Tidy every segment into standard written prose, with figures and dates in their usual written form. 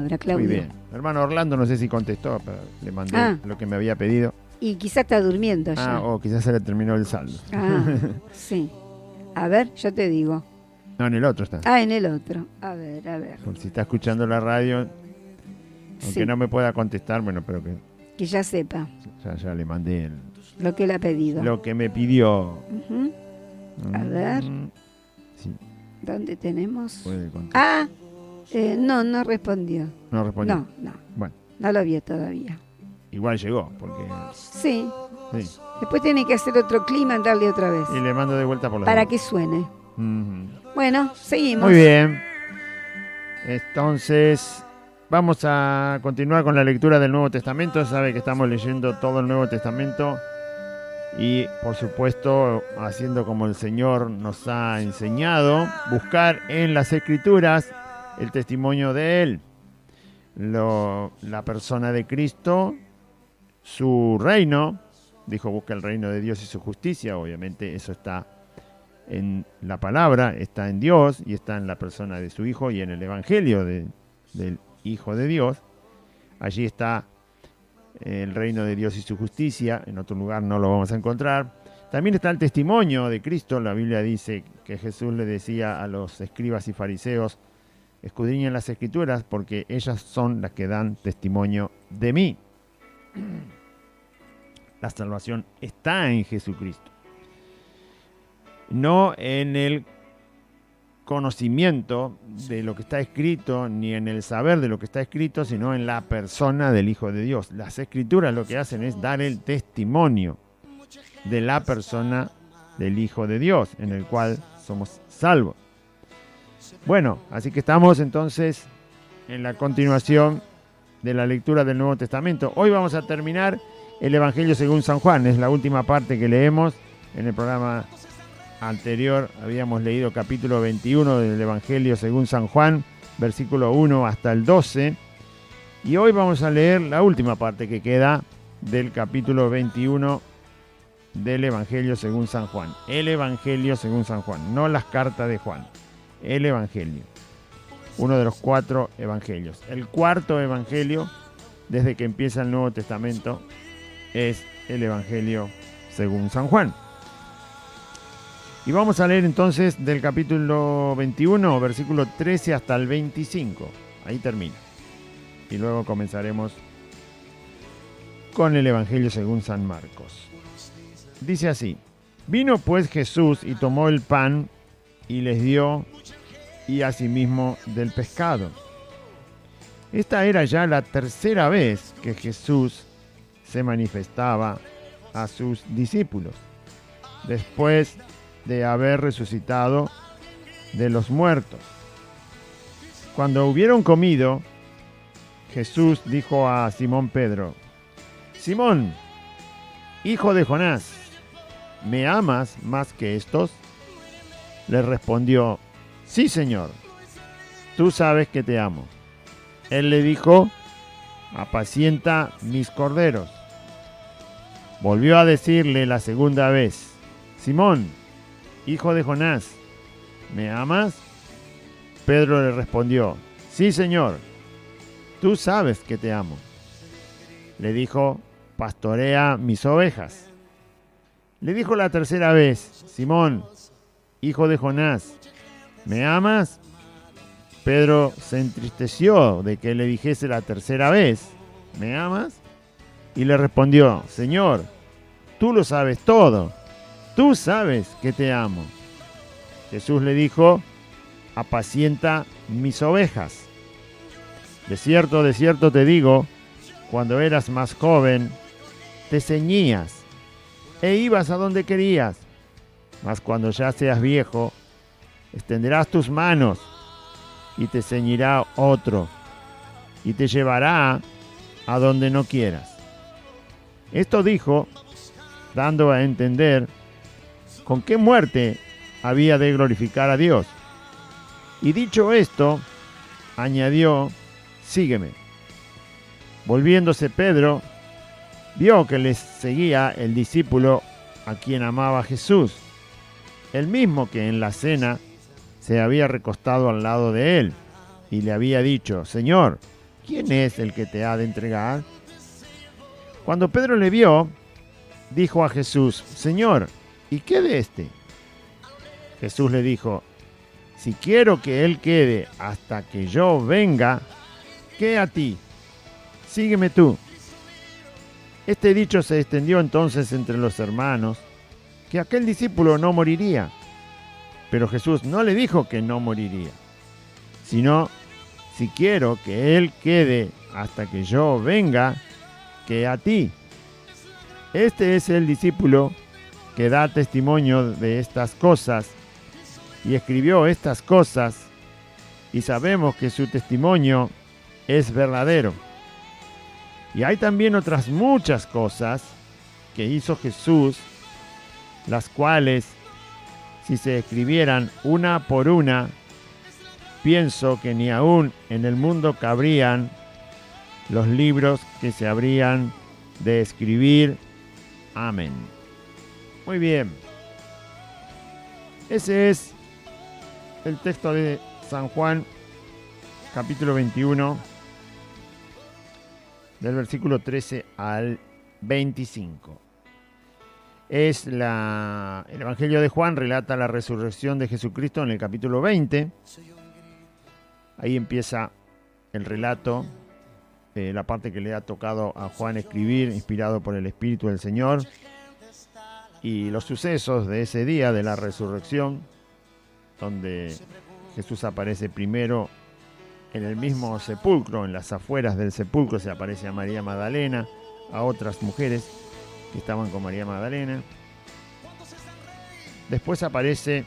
palabra, Claudio. Muy bien. Hermano Orlando, no sé si contestó, pero le mandé lo que me había pedido. Y quizás está durmiendo ya. O quizás se le terminó el saldo. Sí. A ver, yo te digo. No, en el otro está. En el otro. A ver. Por si está escuchando la radio, aunque no me pueda contestar, bueno, pero que ya sepa. Ya le mandé lo que le ha pedido. Lo que me pidió. A ver. Sí. ¿Dónde tenemos? Puede contestar. No respondió. No respondió. No. Bueno. No lo vio todavía. Igual llegó, porque... Sí. Después tiene que hacer otro clima, darle otra vez. Y le mando de vuelta por la para que suene. Bueno, seguimos. Muy bien. Entonces, vamos a continuar con la lectura del Nuevo Testamento. Sabe que estamos leyendo todo el Nuevo Testamento. Y, por supuesto, haciendo como el Señor nos ha enseñado, buscar en las Escrituras el testimonio de Él. La persona de Cristo, su reino, dijo busca el reino de Dios y su justicia, obviamente eso está en la palabra, está en Dios y está en la persona de su Hijo y en el Evangelio del Hijo de Dios. Allí está el reino de Dios y su justicia, en otro lugar no lo vamos a encontrar. También está el testimonio de Cristo. La Biblia dice que Jesús le decía a los escribas y fariseos: escudriñen las Escrituras porque ellas son las que dan testimonio de mí. La salvación está en Jesucristo, no en el conocimiento de lo que está escrito, ni en el saber de lo que está escrito, sino en la persona del Hijo de Dios. Las Escrituras lo que hacen es dar el testimonio de la persona del Hijo de Dios, en el cual somos salvos. Bueno, así que estamos entonces en la continuación de la lectura del Nuevo Testamento. Hoy vamos a terminar el Evangelio según San Juan. Es la última parte que leemos. En el programa anterior habíamos leído capítulo 21 del Evangelio según San Juan, versículo 1 hasta el 12. Y hoy vamos a leer la última parte que queda del capítulo 21 del Evangelio según San Juan. El Evangelio según San Juan, no las cartas de Juan. El Evangelio. Uno de los 4 evangelios. El cuarto evangelio, desde que empieza el Nuevo Testamento, es el Evangelio según San Juan. Y vamos a leer entonces del capítulo 21, versículo 13 hasta el 25. Ahí termina. Y luego comenzaremos con el Evangelio según San Marcos. Dice así: vino pues Jesús y tomó el pan y les dio, y asimismo del pescado. Esta era ya la tercera vez que Jesús se manifestaba a sus discípulos, después de haber resucitado de los muertos. Cuando hubieron comido, Jesús dijo a Simón Pedro: Simón, hijo de Jonás, ¿me amas más que estos? Le respondió: sí, Señor, tú sabes que te amo. Él le dijo: apacienta mis corderos. Volvió a decirle la segunda vez: Simón, hijo de Jonás, ¿me amas? Pedro le respondió: sí, Señor, tú sabes que te amo. Le dijo: pastorea mis ovejas. Le dijo la tercera vez: Simón, hijo de Jonás, ¿me amas? Pedro se entristeció de que le dijese la tercera vez: ¿me amas? Y le respondió: Señor, tú lo sabes todo. Tú sabes que te amo. Jesús le dijo: apacienta mis ovejas. De cierto te digo, cuando eras más joven, te ceñías e ibas a donde querías. Mas cuando ya seas viejo, extenderás tus manos y te ceñirá otro y te llevará a donde no quieras. Esto dijo, dando a entender con qué muerte había de glorificar a Dios. Y dicho esto, añadió: sígueme. Volviéndose Pedro, vio que les seguía el discípulo a quien amaba Jesús, el mismo que en la cena se había recostado al lado de él, y le había dicho: Señor, ¿quién es el que te ha de entregar? Cuando Pedro le vio, dijo a Jesús, Señor, ¿y qué de este? Jesús le dijo, si quiero que él quede hasta que yo venga, ¿qué a ti? Sígueme tú. Este dicho se extendió entonces entre los hermanos, que aquel discípulo no moriría. Pero Jesús no le dijo que no moriría, sino, si quiero que él quede hasta que yo venga, ¿qué a ti? Este es el discípulo que da testimonio de estas cosas y escribió estas cosas, y sabemos que su testimonio es verdadero. Y hay también otras muchas cosas que hizo Jesús, las cuales, si se escribieran una por una, pienso que ni aún en el mundo cabrían los libros que se habrían de escribir. Amén. Muy bien. Ese es el texto de San Juan, capítulo 21, del versículo 13 al 25. El Evangelio de Juan relata la resurrección de Jesucristo en el capítulo 20. Ahí empieza el relato, la parte que le ha tocado a Juan escribir, inspirado por el Espíritu del Señor, y los sucesos de ese día de la resurrección, donde Jesús aparece primero en el mismo sepulcro, en las afueras del sepulcro se aparece a María Magdalena, a otras mujeres que estaban con María Magdalena. Después aparece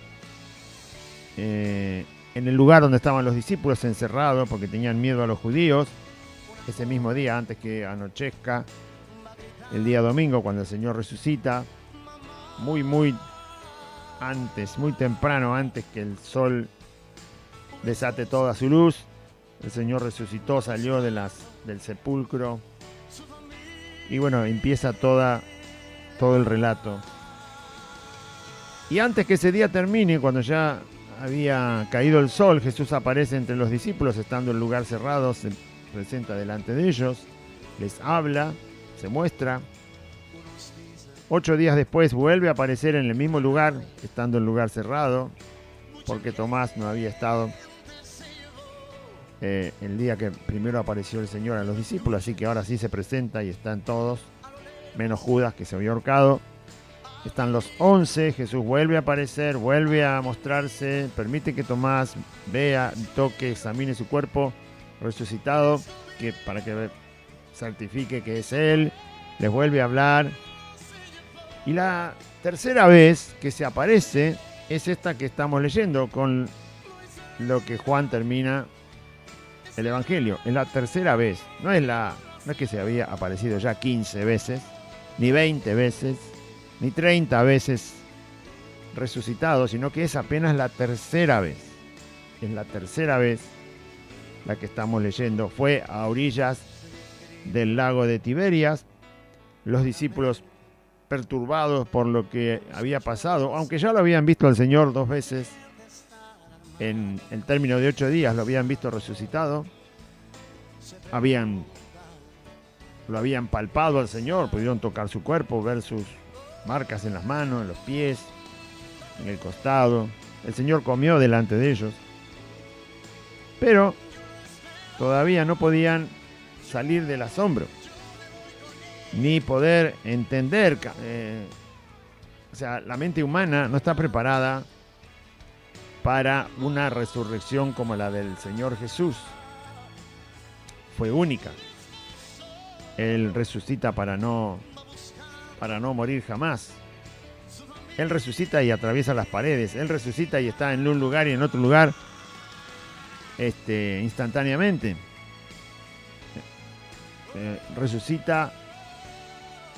en el lugar donde estaban los discípulos encerrados porque tenían miedo a los judíos, ese mismo día antes que anochezca, el día domingo, cuando el Señor resucita, muy antes, muy temprano, antes que el sol desate toda su luz. El Señor resucitó, salió del sepulcro. Y bueno, empieza todo el relato. Y antes que ese día termine, cuando ya había caído el sol, Jesús aparece entre los discípulos, estando en lugar cerrado, se presenta delante de ellos, les habla, se muestra. 8 días después vuelve a aparecer en el mismo lugar, estando en lugar cerrado, porque Tomás no había estado el día que primero apareció el Señor a los discípulos, así que ahora sí se presenta y están todos, menos Judas, que se había ahorcado. Están los 11, Jesús vuelve a aparecer, vuelve a mostrarse, permite que Tomás vea, toque, examine su cuerpo resucitado, para que certifique que es Él, les vuelve a hablar. Y la tercera vez que se aparece es esta que estamos leyendo, con lo que Juan termina el Evangelio. Es la tercera vez, no es que se había aparecido ya 15 veces, ni 20 veces, ni 30 veces resucitado, sino que es apenas la tercera vez. Es la tercera vez la que estamos leyendo. Fue a orillas del lago de Tiberias. Los discípulos, perturbados por lo que había pasado, aunque ya lo habían visto al Señor 2 veces, en el término de 8 días lo habían visto resucitado, lo habían palpado al Señor, pudieron tocar su cuerpo, ver sus marcas en las manos, en los pies, en el costado. El Señor comió delante de ellos, pero todavía no podían salir del asombro, ni poder entender. O sea, la mente humana no está preparada para una resurrección como la del Señor Jesús. Fue única. Él resucita para no morir jamás. Él resucita y atraviesa las paredes. Él resucita y está en un lugar y en otro lugar instantáneamente. Resucita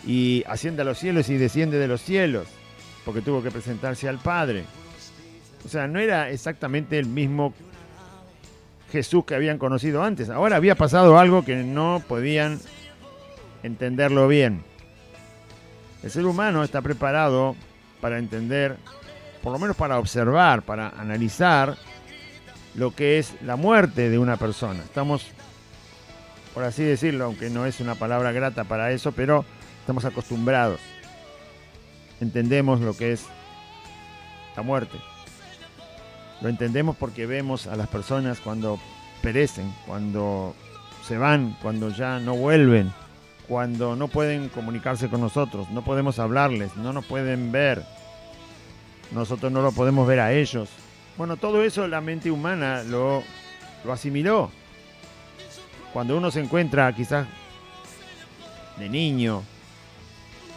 y asciende a los cielos y desciende de los cielos, porque tuvo que presentarse al Padre. O sea, no era exactamente el mismo Jesús que habían conocido antes. Ahora había pasado algo que no podían entenderlo bien. El ser humano está preparado para entender, por lo menos para observar, para analizar lo que es la muerte de una persona. Estamos por así decirlo, aunque no es una palabra grata para eso, pero estamos acostumbrados. Entendemos lo que es la muerte. Lo entendemos porque vemos a las personas cuando perecen, cuando se van, cuando ya no vuelven, cuando no pueden comunicarse con nosotros, no podemos hablarles, no nos pueden ver, nosotros no lo podemos ver a ellos. Bueno, todo eso la mente humana lo asimiló. Cuando uno se encuentra quizás de niño,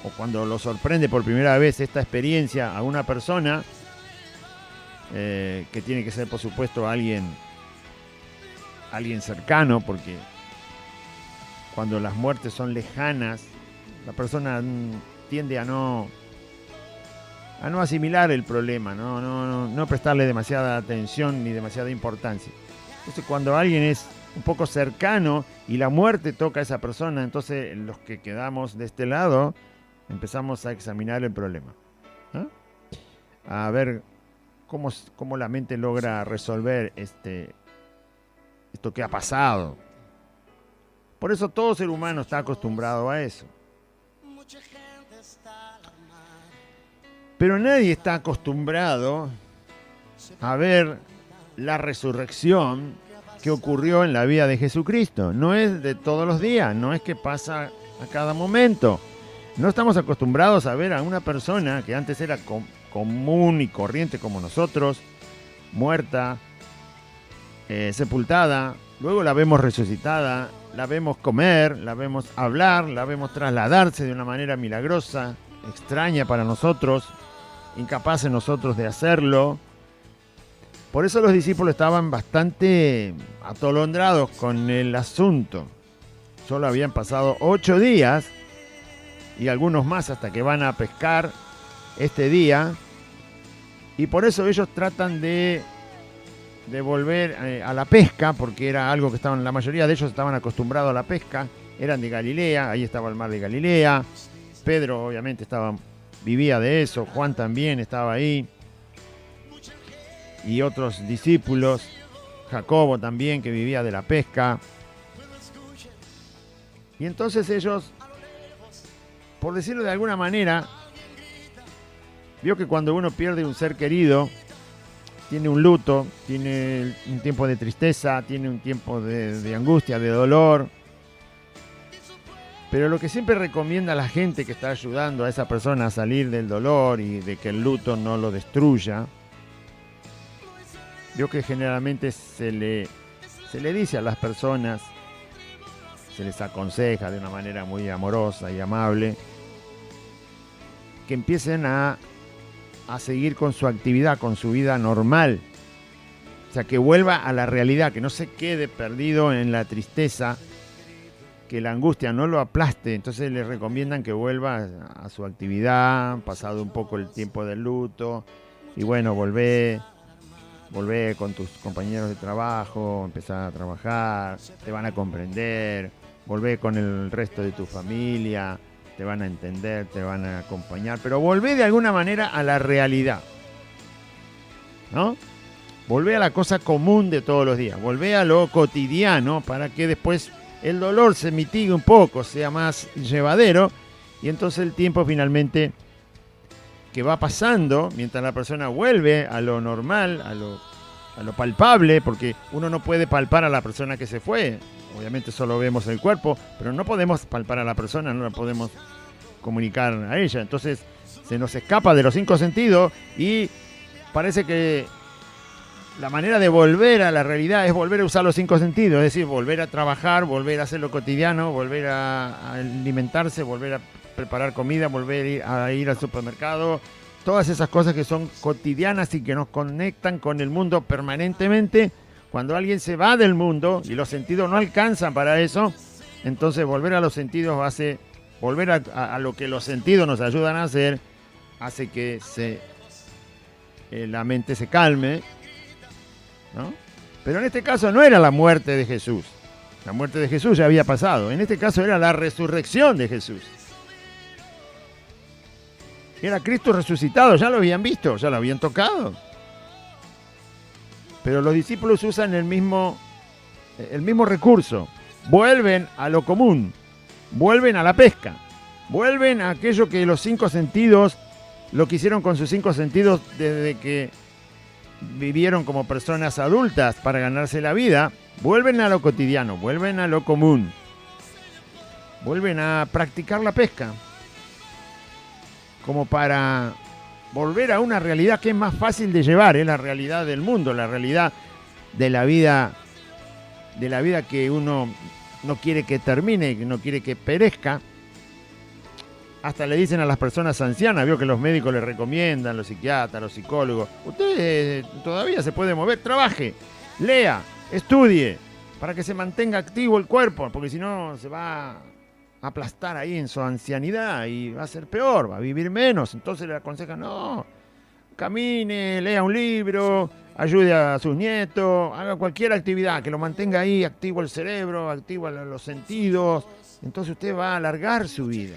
o cuando lo sorprende por primera vez esta experiencia a una persona, que tiene que ser por supuesto alguien cercano, porque cuando las muertes son lejanas, la persona tiende a no asimilar el problema, no prestarle demasiada atención ni demasiada importancia. Entonces cuando alguien es un poco cercano y la muerte toca a esa persona, entonces los que quedamos de este lado empezamos a examinar el problema, ¿no? A ver cómo la mente logra resolver esto que ha pasado. Por eso todo ser humano está acostumbrado a eso. Pero nadie está acostumbrado a ver la resurrección que ocurrió en la vida de Jesucristo. No es de todos los días, no es que pasa a cada momento. No estamos acostumbrados a ver a una persona que antes era común y corriente como nosotros, muerta, sepultada, luego la vemos resucitada, la vemos comer, la vemos hablar, la vemos trasladarse de una manera milagrosa, extraña para nosotros, incapaces nosotros de hacerlo. Por eso los discípulos estaban bastante atolondrados con el asunto. Solo habían pasado 8 días y algunos más hasta que van a pescar este día, y por eso ellos tratan de volver a la pesca, porque era algo que la mayoría de ellos estaban acostumbrados a la pesca, eran de Galilea, ahí estaba el mar de Galilea, Pedro obviamente vivía de eso, Juan también estaba ahí, y otros discípulos, Jacobo también, que vivía de la pesca. Y entonces ellos, por decirlo de alguna manera, vio que cuando uno pierde un ser querido, tiene un luto, tiene un tiempo de tristeza, tiene un tiempo de angustia, de dolor. Pero lo que siempre recomienda a la gente que está ayudando a esa persona a salir del dolor y de que el luto no lo destruya, vio que generalmente se le dice a las personas, se les aconseja de una manera muy amorosa y amable, que empiecen a seguir con su actividad, con su vida normal. O sea, que vuelva a la realidad, que no se quede perdido en la tristeza, que la angustia no lo aplaste. Entonces le recomiendan que vuelva a su actividad, pasado un poco el tiempo del luto, y bueno, volvé con tus compañeros de trabajo, empezar a trabajar, te van a comprender, volvé con el resto de tu familia, te van a entender, te van a acompañar, pero volvé de alguna manera a la realidad, ¿no? Volvé a la cosa común de todos los días, volvé a lo cotidiano para que después el dolor se mitigue un poco, sea más llevadero, y entonces el tiempo finalmente que va pasando, mientras la persona vuelve a lo normal, a lo palpable, porque uno no puede palpar a la persona que se fue. Obviamente solo vemos el cuerpo, pero no podemos palpar a la persona, no la podemos comunicar a ella. Entonces se nos escapa de los 5 sentidos y parece que la manera de volver a la realidad es volver a usar los 5 sentidos, es decir, volver a trabajar, volver a hacer lo cotidiano, volver a alimentarse, volver a preparar comida, volver a ir al supermercado. Todas esas cosas que son cotidianas y que nos conectan con el mundo permanentemente. Cuando alguien se va del mundo y los sentidos no alcanzan para eso, entonces volver a los sentidos volver a lo que los sentidos nos ayudan a hacer, hace que la mente se calme, ¿no? Pero en este caso no era la muerte de Jesús. La muerte de Jesús ya había pasado. En este caso era la resurrección de Jesús. Era Cristo resucitado, ya lo habían visto, ya lo habían tocado. Pero los discípulos usan el mismo recurso. vuelven a lo común, vuelven a la pesca, vuelven a aquello que los 5 sentidos, lo que hicieron con sus 5 sentidos desde que vivieron como personas adultas para ganarse la vida, vuelven a lo cotidiano, vuelven a lo común, vuelven a practicar la pesca, como para volver a una realidad que es más fácil de llevar, es la realidad del mundo, la realidad de la vida que uno no quiere que termine, que no quiere que perezca. Hasta le dicen a las personas ancianas, veo que los médicos les recomiendan, los psiquiatras, los psicólogos, usted todavía se puede mover, trabaje, lea, estudie, para que se mantenga activo el cuerpo, porque si no se va a aplastar ahí en su ancianidad y va a ser peor, va a vivir menos. Entonces le aconsejan, no, camine, lea un libro, ayude a sus nietos, haga cualquier actividad que lo mantenga ahí activo el cerebro, activo los sentidos. Entonces usted va a alargar su vida.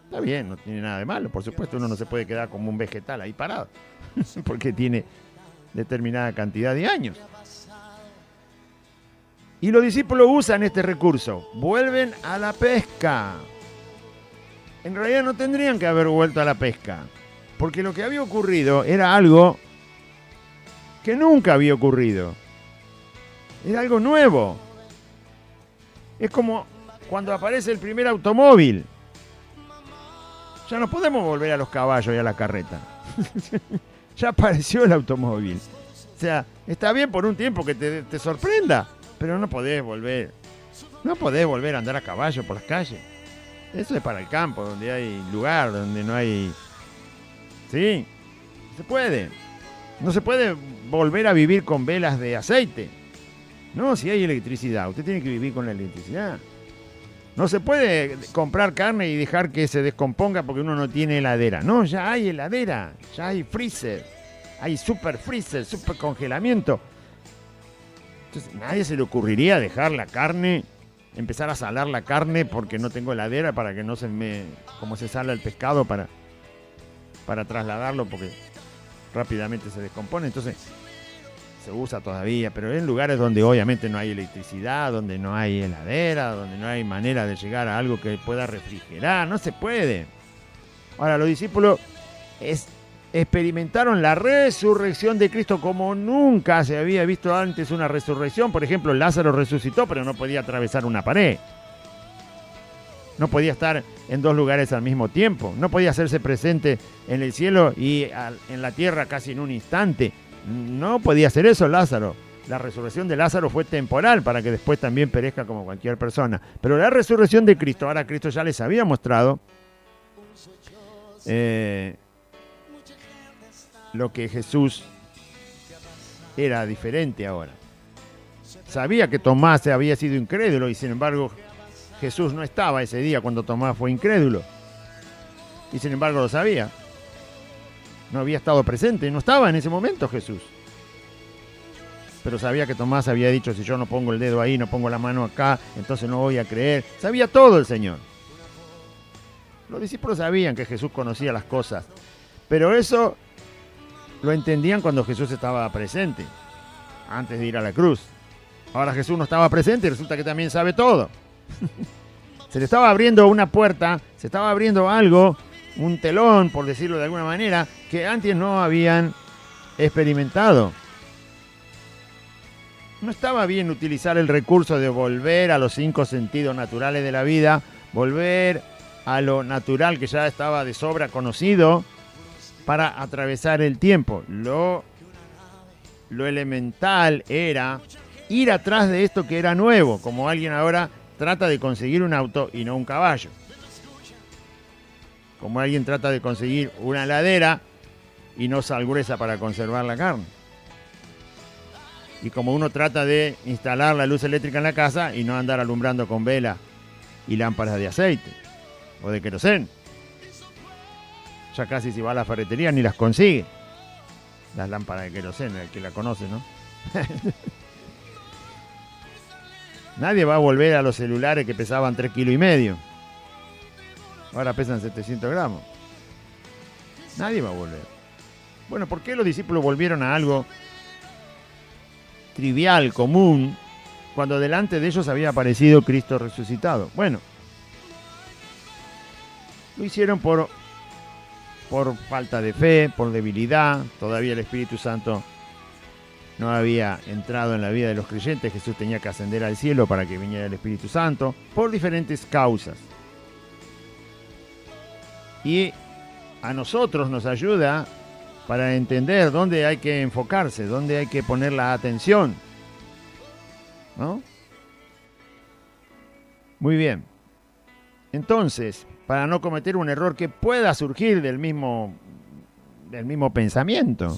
Está bien, no tiene nada de malo. Por supuesto, uno no se puede quedar como un vegetal ahí parado, porque tiene determinada cantidad de años. Y los discípulos usan este recurso, vuelven a la pesca. En realidad no tendrían que haber vuelto a la pesca, porque lo que había ocurrido era algo que nunca había ocurrido. Era algo nuevo. Es como cuando aparece el primer automóvil. Ya no podemos volver a los caballos y a la carreta. Ya apareció el automóvil. O sea, está bien por un tiempo que te sorprenda, pero no podés volver. No podés volver a andar a caballo por las calles. Eso es para el campo, donde hay lugar, donde no hay... Sí, se puede. No se puede volver a vivir con velas de aceite. No, si hay electricidad, usted tiene que vivir con la electricidad. No se puede comprar carne y dejar que se descomponga porque uno no tiene heladera. No, ya hay heladera, ya hay freezer, hay super freezer, super congelamiento. Entonces, nadie se le ocurriría dejar la carne, empezar a salar la carne porque no tengo heladera para que no se me... como se sala el pescado para trasladarlo porque rápidamente se descompone. Entonces, se usa todavía, pero en lugares donde obviamente no hay electricidad, donde no hay heladera, donde no hay manera de llegar a algo que pueda refrigerar, no se puede. Ahora, los discípulos experimentaron la resurrección de Cristo como nunca se había visto antes una resurrección. Por ejemplo, Lázaro resucitó, pero no podía atravesar una pared. No podía estar en 2 lugares al mismo tiempo. No podía hacerse presente en el cielo y en la tierra casi en un instante. No podía hacer eso Lázaro. La resurrección de Lázaro fue temporal para que después también perezca como cualquier persona. Pero la resurrección de Cristo, ahora Cristo ya les había mostrado lo que Jesús era diferente ahora. Sabía que Tomás había sido incrédulo y sin embargo Jesús no estaba ese día cuando Tomás fue incrédulo. Y sin embargo lo sabía. No había estado presente, no estaba en ese momento Jesús. Pero sabía que Tomás había dicho, si yo no pongo el dedo ahí, no pongo la mano acá, entonces no voy a creer. Sabía todo el Señor. Los discípulos sabían que Jesús conocía las cosas, pero eso lo entendían cuando Jesús estaba presente, antes de ir a la cruz. Ahora Jesús no estaba presente y resulta que también sabe todo. Se le estaba abriendo una puerta, se estaba abriendo algo, un telón, por decirlo de alguna manera, que antes no habían experimentado. No estaba bien utilizar el recurso de volver a los 5 sentidos naturales de la vida, volver a lo natural que ya estaba de sobra conocido para atravesar el tiempo. Lo elemental era ir atrás de esto que era nuevo, como alguien ahora trata de conseguir un auto y no un caballo. Como alguien trata de conseguir una heladera y no sal gruesa para conservar la carne. Y como uno trata de instalar la luz eléctrica en la casa y no andar alumbrando con vela y lámparas de aceite o de queroseno. Ya casi si va a la ferretería ni las consigue. Las lámparas de queroseno, el que la conoce, ¿no? Nadie va a volver a los celulares que pesaban 3,5 kilos. Ahora pesan 700 gramos. Nadie va a volver. Bueno, ¿por qué los discípulos volvieron a algo trivial, común, cuando delante de ellos había aparecido Cristo resucitado. Bueno, lo hicieron por falta de fe, por debilidad. Todavía el Espíritu Santo no había entrado en la vida de los creyentes. Jesús tenía que ascender al cielo para que viniera el Espíritu Santo, por diferentes causas. Y a nosotros nos ayuda para entender dónde hay que enfocarse, dónde hay que poner la atención, ¿no? Muy bien. Entonces, para no cometer un error que pueda surgir del mismo pensamiento.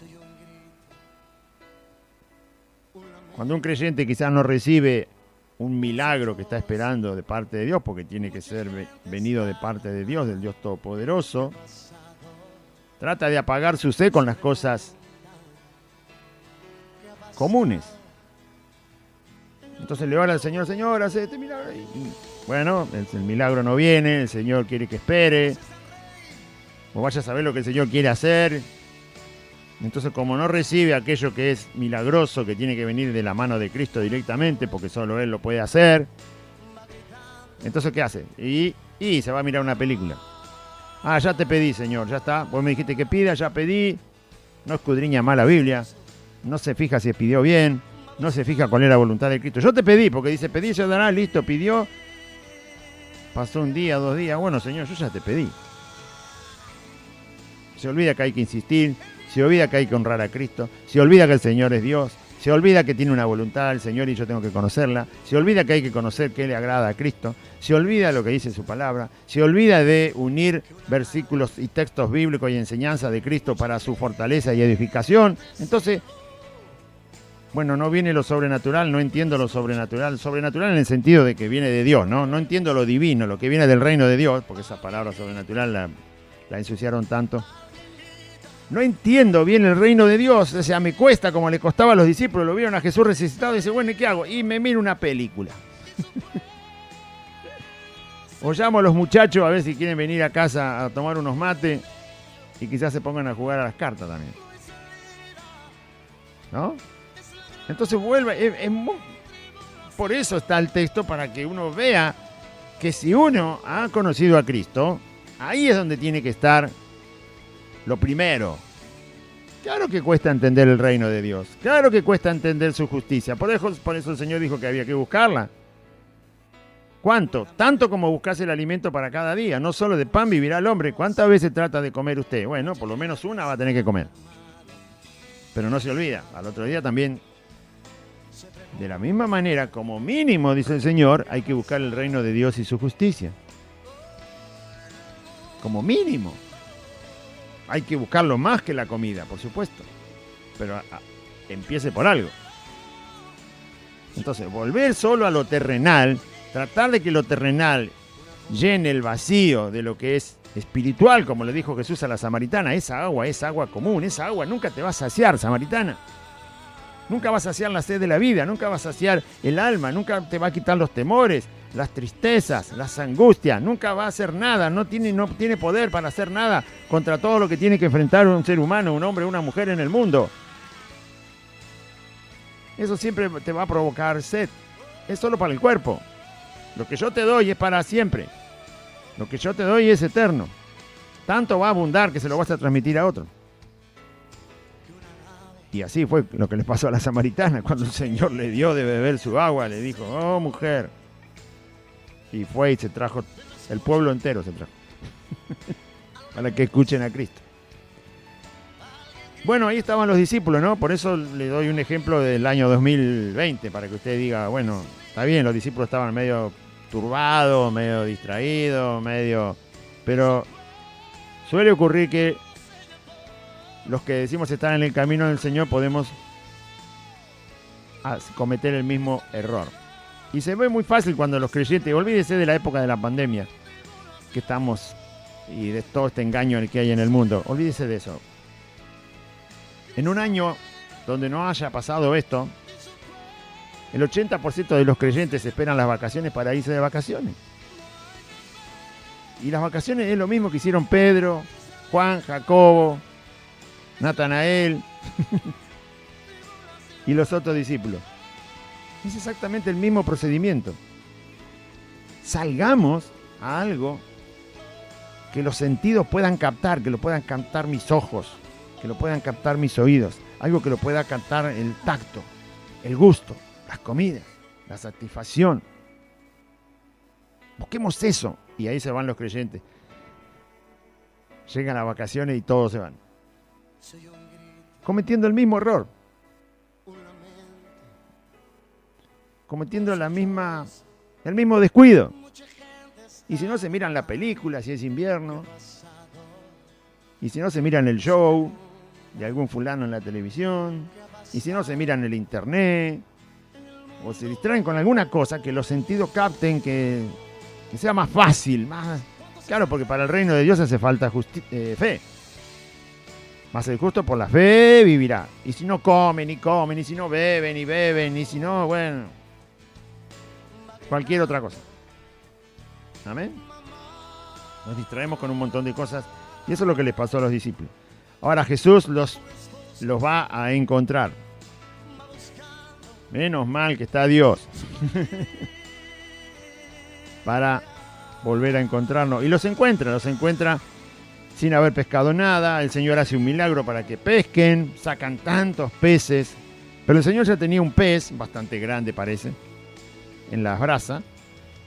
Cuando un creyente quizás no recibe un milagro que está esperando de parte de Dios, porque tiene que ser venido de parte de Dios, del Dios Todopoderoso, trata de apagar su sed con las cosas comunes. Entonces le ora al Señor, Señor, hace este milagro. Y bueno, el milagro no viene, el Señor quiere que espere. O vaya a saber lo que el Señor quiere hacer. Entonces, como no recibe aquello que es milagroso, que tiene que venir de la mano de Cristo directamente, porque solo Él lo puede hacer, entonces, ¿qué hace? Y se va a mirar una película. Ah, ya te pedí, Señor, ya está. Vos me dijiste que pida, ya pedí. No escudriña más la Biblia. No se fija si pidió bien. No se fija cuál es la voluntad de Cristo. Yo te pedí, porque dice, pedí, se dará, listo, pidió. Pasó un día, 2 días. Bueno, Señor, yo ya te pedí. Se olvida que hay que insistir. Se olvida que hay que honrar a Cristo. Se olvida que el Señor es Dios. Se olvida que tiene una voluntad el Señor y yo tengo que conocerla. Se olvida que hay que conocer qué le agrada a Cristo. Se olvida lo que dice su palabra. Se olvida de unir versículos y textos bíblicos y enseñanza de Cristo para su fortaleza y edificación. Entonces, bueno, no viene lo sobrenatural, no entiendo lo sobrenatural. Sobrenatural en el sentido de que viene de Dios, ¿no? No entiendo lo divino, lo que viene del reino de Dios, porque esa palabra sobrenatural la ensuciaron tanto. No entiendo bien el reino de Dios, o sea, me cuesta como le costaba a los discípulos, lo vieron a Jesús resucitado y dicen, bueno, ¿y qué hago? Y me miro una película. O llamo a los muchachos a ver si quieren venir a casa a tomar unos mates y quizás se pongan a jugar a las cartas también. ¿No? Entonces vuelve, por eso está el texto, para que uno vea que si uno ha conocido a Cristo, ahí es donde tiene que estar lo primero. Claro que cuesta entender el reino de Dios. Claro que cuesta entender su justicia. Por eso el Señor dijo que había que buscarla. ¿Cuánto? Tanto como buscase el alimento para cada día. No solo de pan vivirá el hombre. ¿Cuántas veces trata de comer usted? Bueno, por lo menos una va a tener que comer. Pero no se olvida. Al otro día también, de la misma manera, como mínimo, dice el Señor, hay que buscar el reino de Dios y su justicia. Como mínimo. Hay que buscarlo más que la comida, por supuesto. Pero empiece por algo. Entonces, volver solo a lo terrenal, tratar de que lo terrenal llene el vacío de lo que es espiritual, como le dijo Jesús a la samaritana. Esa agua es agua común, esa agua nunca te va a saciar, samaritana. Nunca va a saciar la sed de la vida, nunca va a saciar el alma, nunca te va a quitar los temores, las tristezas, las angustias, nunca va a hacer nada, no tiene poder para hacer nada contra todo lo que tiene que enfrentar un ser humano, un hombre, una mujer en el mundo. Eso siempre te va a provocar sed, es solo para el cuerpo. Lo que yo te doy es para siempre, lo que yo te doy es eterno. Tanto va a abundar que se lo vas a transmitir a otro. Y así fue lo que le pasó a la samaritana. Cuando el Señor le dio de beber su agua, le dijo, oh mujer. Y fue y se trajo, el pueblo entero se trajo. Para que escuchen a Cristo. Bueno, ahí estaban los discípulos, ¿no? Por eso le doy un ejemplo del año 2020, para que usted diga, bueno, está bien, los discípulos estaban medio turbados, medio distraídos, pero suele ocurrir que los que decimos estar en el camino del Señor podemos cometer el mismo error. Y se ve muy fácil cuando los creyentes, olvídese de la época de la pandemia que estamos y de todo este engaño que hay en el mundo, olvídese de eso. En un año donde no haya pasado esto, el 80% de los creyentes esperan las vacaciones para irse de vacaciones. Y las vacaciones es lo mismo que hicieron Pedro, Juan, Jacobo, Natanael y los otros discípulos. Es exactamente el mismo procedimiento. Salgamos a algo que los sentidos puedan captar, que lo puedan captar mis ojos, que lo puedan captar mis oídos, algo que lo pueda captar el tacto, el gusto, las comidas, la satisfacción. Busquemos eso. Y ahí se van los creyentes. Llegan las vacaciones y todos se van. Cometiendo el mismo error. Cometiendo el mismo descuido. Y si no se miran la película, si es invierno. Y si no se miran el show de algún fulano en la televisión. Y si no se miran el internet. O se distraen con alguna cosa que los sentidos capten, que sea más fácil, más... Claro, porque para el reino de Dios hace falta fe. Mas el justo por la fe vivirá. Y si no comen, y si no beben, y si no, bueno, cualquier otra cosa. Amén. Nos distraemos con un montón de cosas. Y eso es lo que les pasó a los discípulos. Ahora Jesús los va a encontrar. Menos mal que está Dios. Para volver a encontrarnos. Y los encuentra sin haber pescado nada. El Señor hace un milagro para que pesquen. Sacan tantos peces. Pero el Señor ya tenía un pez, bastante grande parece, en las brasas.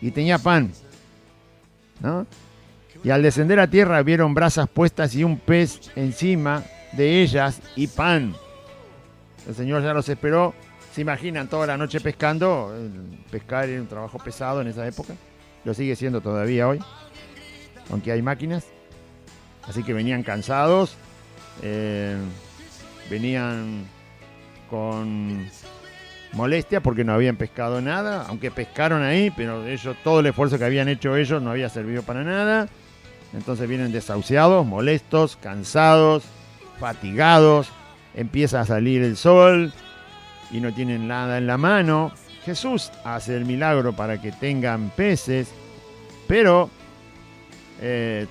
Y tenía pan, ¿no? Y al descender a tierra vieron brasas puestas y un pez encima de ellas y pan. El Señor ya los esperó. ¿Se imaginan toda la noche pescando? Pescar era un trabajo pesado en esa época. Lo sigue siendo todavía hoy, aunque hay máquinas. Así que venían cansados, venían con molestia porque no habían pescado nada, aunque pescaron ahí, pero ellos, todo el esfuerzo que habían hecho ellos no había servido para nada. Entonces vienen desahuciados, molestos, cansados, fatigados. Empieza a salir el sol y no tienen nada en la mano. Jesús hace el milagro para que tengan peces, pero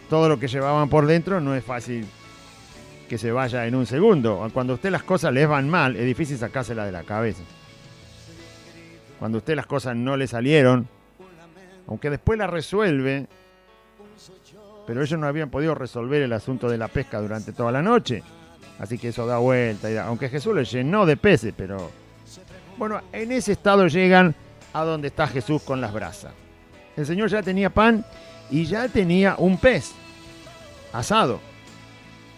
todo lo que llevaban por dentro no es fácil que se vaya en un segundo. Cuando a usted las cosas les van mal, es difícil sacárselas de la cabeza. Cuando a usted las cosas no le salieron, aunque después las resuelve, pero ellos no habían podido resolver el asunto de la pesca durante toda la noche. Así que eso da vuelta. Aunque Jesús les llenó de peces, pero... Bueno, en ese estado llegan a donde está Jesús con las brasas. El Señor ya tenía pan y ya tenía un pez asado,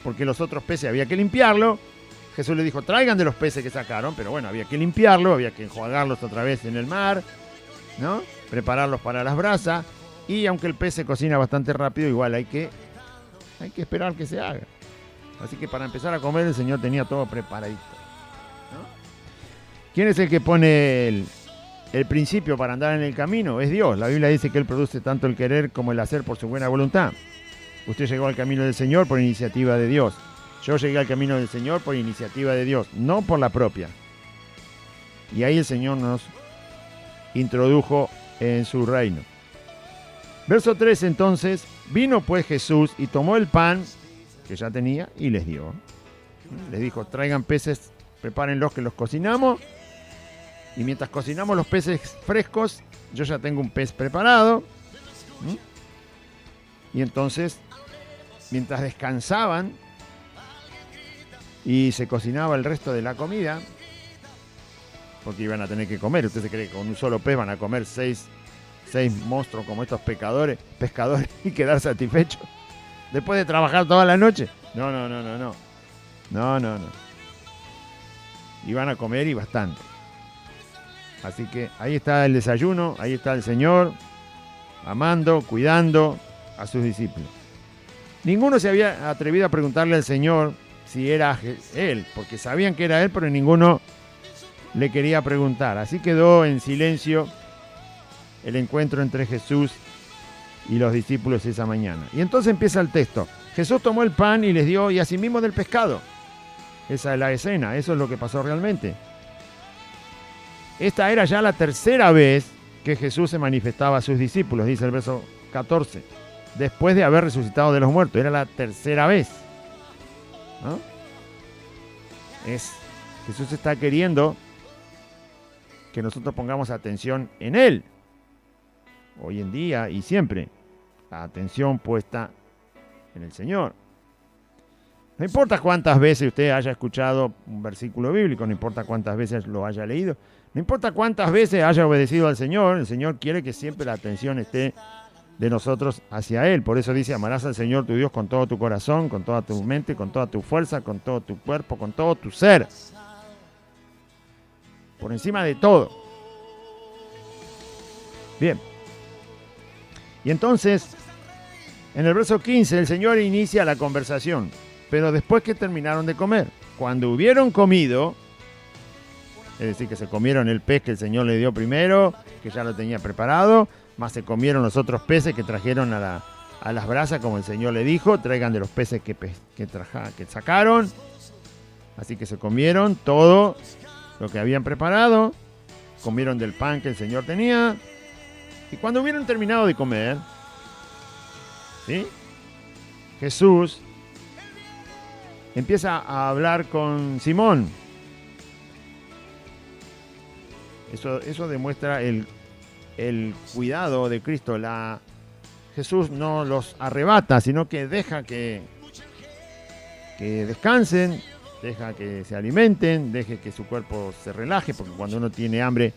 porque los otros peces había que limpiarlo. Jesús le dijo, traigan de los peces que sacaron, pero bueno, había que limpiarlo, había que enjuagarlos otra vez en el mar, ¿no? Prepararlos para las brasas. Y aunque el pez se cocina bastante rápido, igual hay que esperar que se haga. Así que para empezar a comer el Señor tenía todo preparadito. ¿Quién es el que pone el principio para andar en el camino? Es Dios. La Biblia dice que Él produce tanto el querer como el hacer por su buena voluntad. Usted llegó al camino del Señor por iniciativa de Dios. Yo llegué al camino del Señor por iniciativa de Dios, no por la propia. Y ahí el Señor nos introdujo en su reino. Verso 3 entonces, vino pues Jesús y tomó el pan que ya tenía y les dio. Les dijo, traigan peces, prepárenlos que los cocinamos. Y mientras cocinamos los peces frescos, yo ya tengo un pez preparado. Y entonces, mientras descansaban y se cocinaba el resto de la comida, porque iban a tener que comer, ¿usted se cree que con un solo pez van a comer seis monstruos como estos pescadores y quedar satisfechos después de trabajar toda la noche? No. Iban a comer y bastante. Así que ahí está el desayuno, ahí está el Señor amando, cuidando a sus discípulos. Ninguno se había atrevido a preguntarle al Señor si era Él, porque sabían que era Él, pero ninguno le quería preguntar. Así quedó en silencio el encuentro entre Jesús y los discípulos esa mañana. Y entonces empieza el texto. Jesús tomó el pan y les dio, y asimismo del pescado. Esa es la escena, eso es lo que pasó realmente. Esta era ya la tercera vez que Jesús se manifestaba a sus discípulos, dice el verso 14. Después de haber resucitado de los muertos, era la tercera vez. ¿No? Jesús está queriendo que nosotros pongamos atención en Él, hoy en día y siempre, la atención puesta en el Señor. No importa cuántas veces usted haya escuchado un versículo bíblico, no importa cuántas veces lo haya leído, no importa cuántas veces haya obedecido al Señor, el Señor quiere que siempre la atención esté de nosotros hacia Él. Por eso dice, amarás al Señor tu Dios con todo tu corazón, con toda tu mente, con toda tu fuerza, con todo tu cuerpo, con todo tu ser. Por encima de todo. Bien. Y entonces, en el verso 15, el Señor inicia la conversación. Pero después que terminaron de comer, cuando hubieron comido, es decir, que se comieron el pez que el Señor le dio primero, que ya lo tenía preparado, más se comieron los otros peces que trajeron a las brasas, como el Señor le dijo, traigan de los peces que sacaron. Así que se comieron todo lo que habían preparado, comieron del pan que el Señor tenía, y cuando hubieron terminado de comer, ¿sí?, Jesús empieza a hablar con Simón. Eso demuestra el cuidado de Cristo. Jesús no los arrebata, sino que deja que descansen, deja que se alimenten, deje que su cuerpo se relaje, porque cuando uno tiene hambre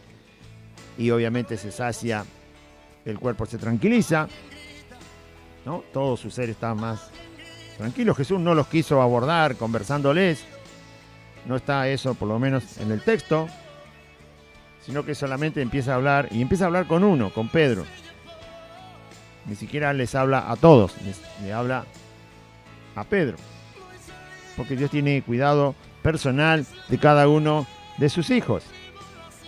y obviamente se sacia, el cuerpo se tranquiliza, ¿no? Todo su ser está más tranquilo. Jesús no los quiso abordar conversándoles, no está eso por lo menos en el texto, sino que solamente empieza a hablar, y empieza a hablar con uno, con Pedro. Ni siquiera les habla a todos, le habla a Pedro, porque Dios tiene cuidado personal de cada uno de sus hijos.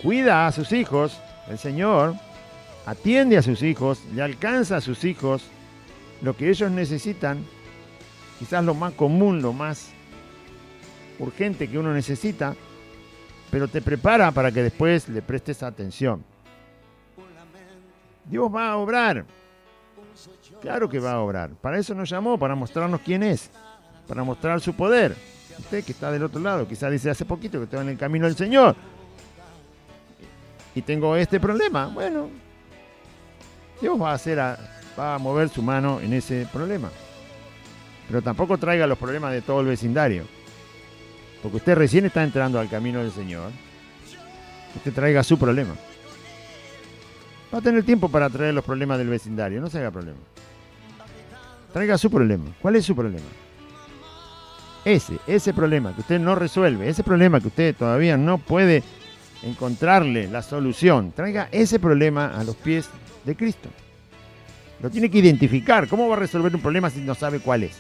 Cuida a sus hijos, el Señor atiende a sus hijos, le alcanza a sus hijos lo que ellos necesitan. Quizás lo más común, lo más urgente que uno necesita, pero te prepara para que después le prestes atención. Dios va a obrar. Claro que va a obrar. Para eso nos llamó, para mostrarnos quién es, para mostrar su poder. Usted que está del otro lado, quizás dice hace poquito que estoy en el camino del Señor y tengo este problema. Bueno, Dios va a mover su mano en ese problema. Pero tampoco traiga los problemas de todo el vecindario. Porque usted recién está entrando al camino del Señor. Usted traiga su problema. Va a tener tiempo para traer los problemas del vecindario. No se haga problema. Traiga su problema. ¿Cuál es su problema? Ese problema que usted no resuelve. Ese problema que usted todavía no puede encontrarle la solución. Traiga ese problema a los pies de Cristo. Lo tiene que identificar. ¿Cómo va a resolver un problema si no sabe cuál es?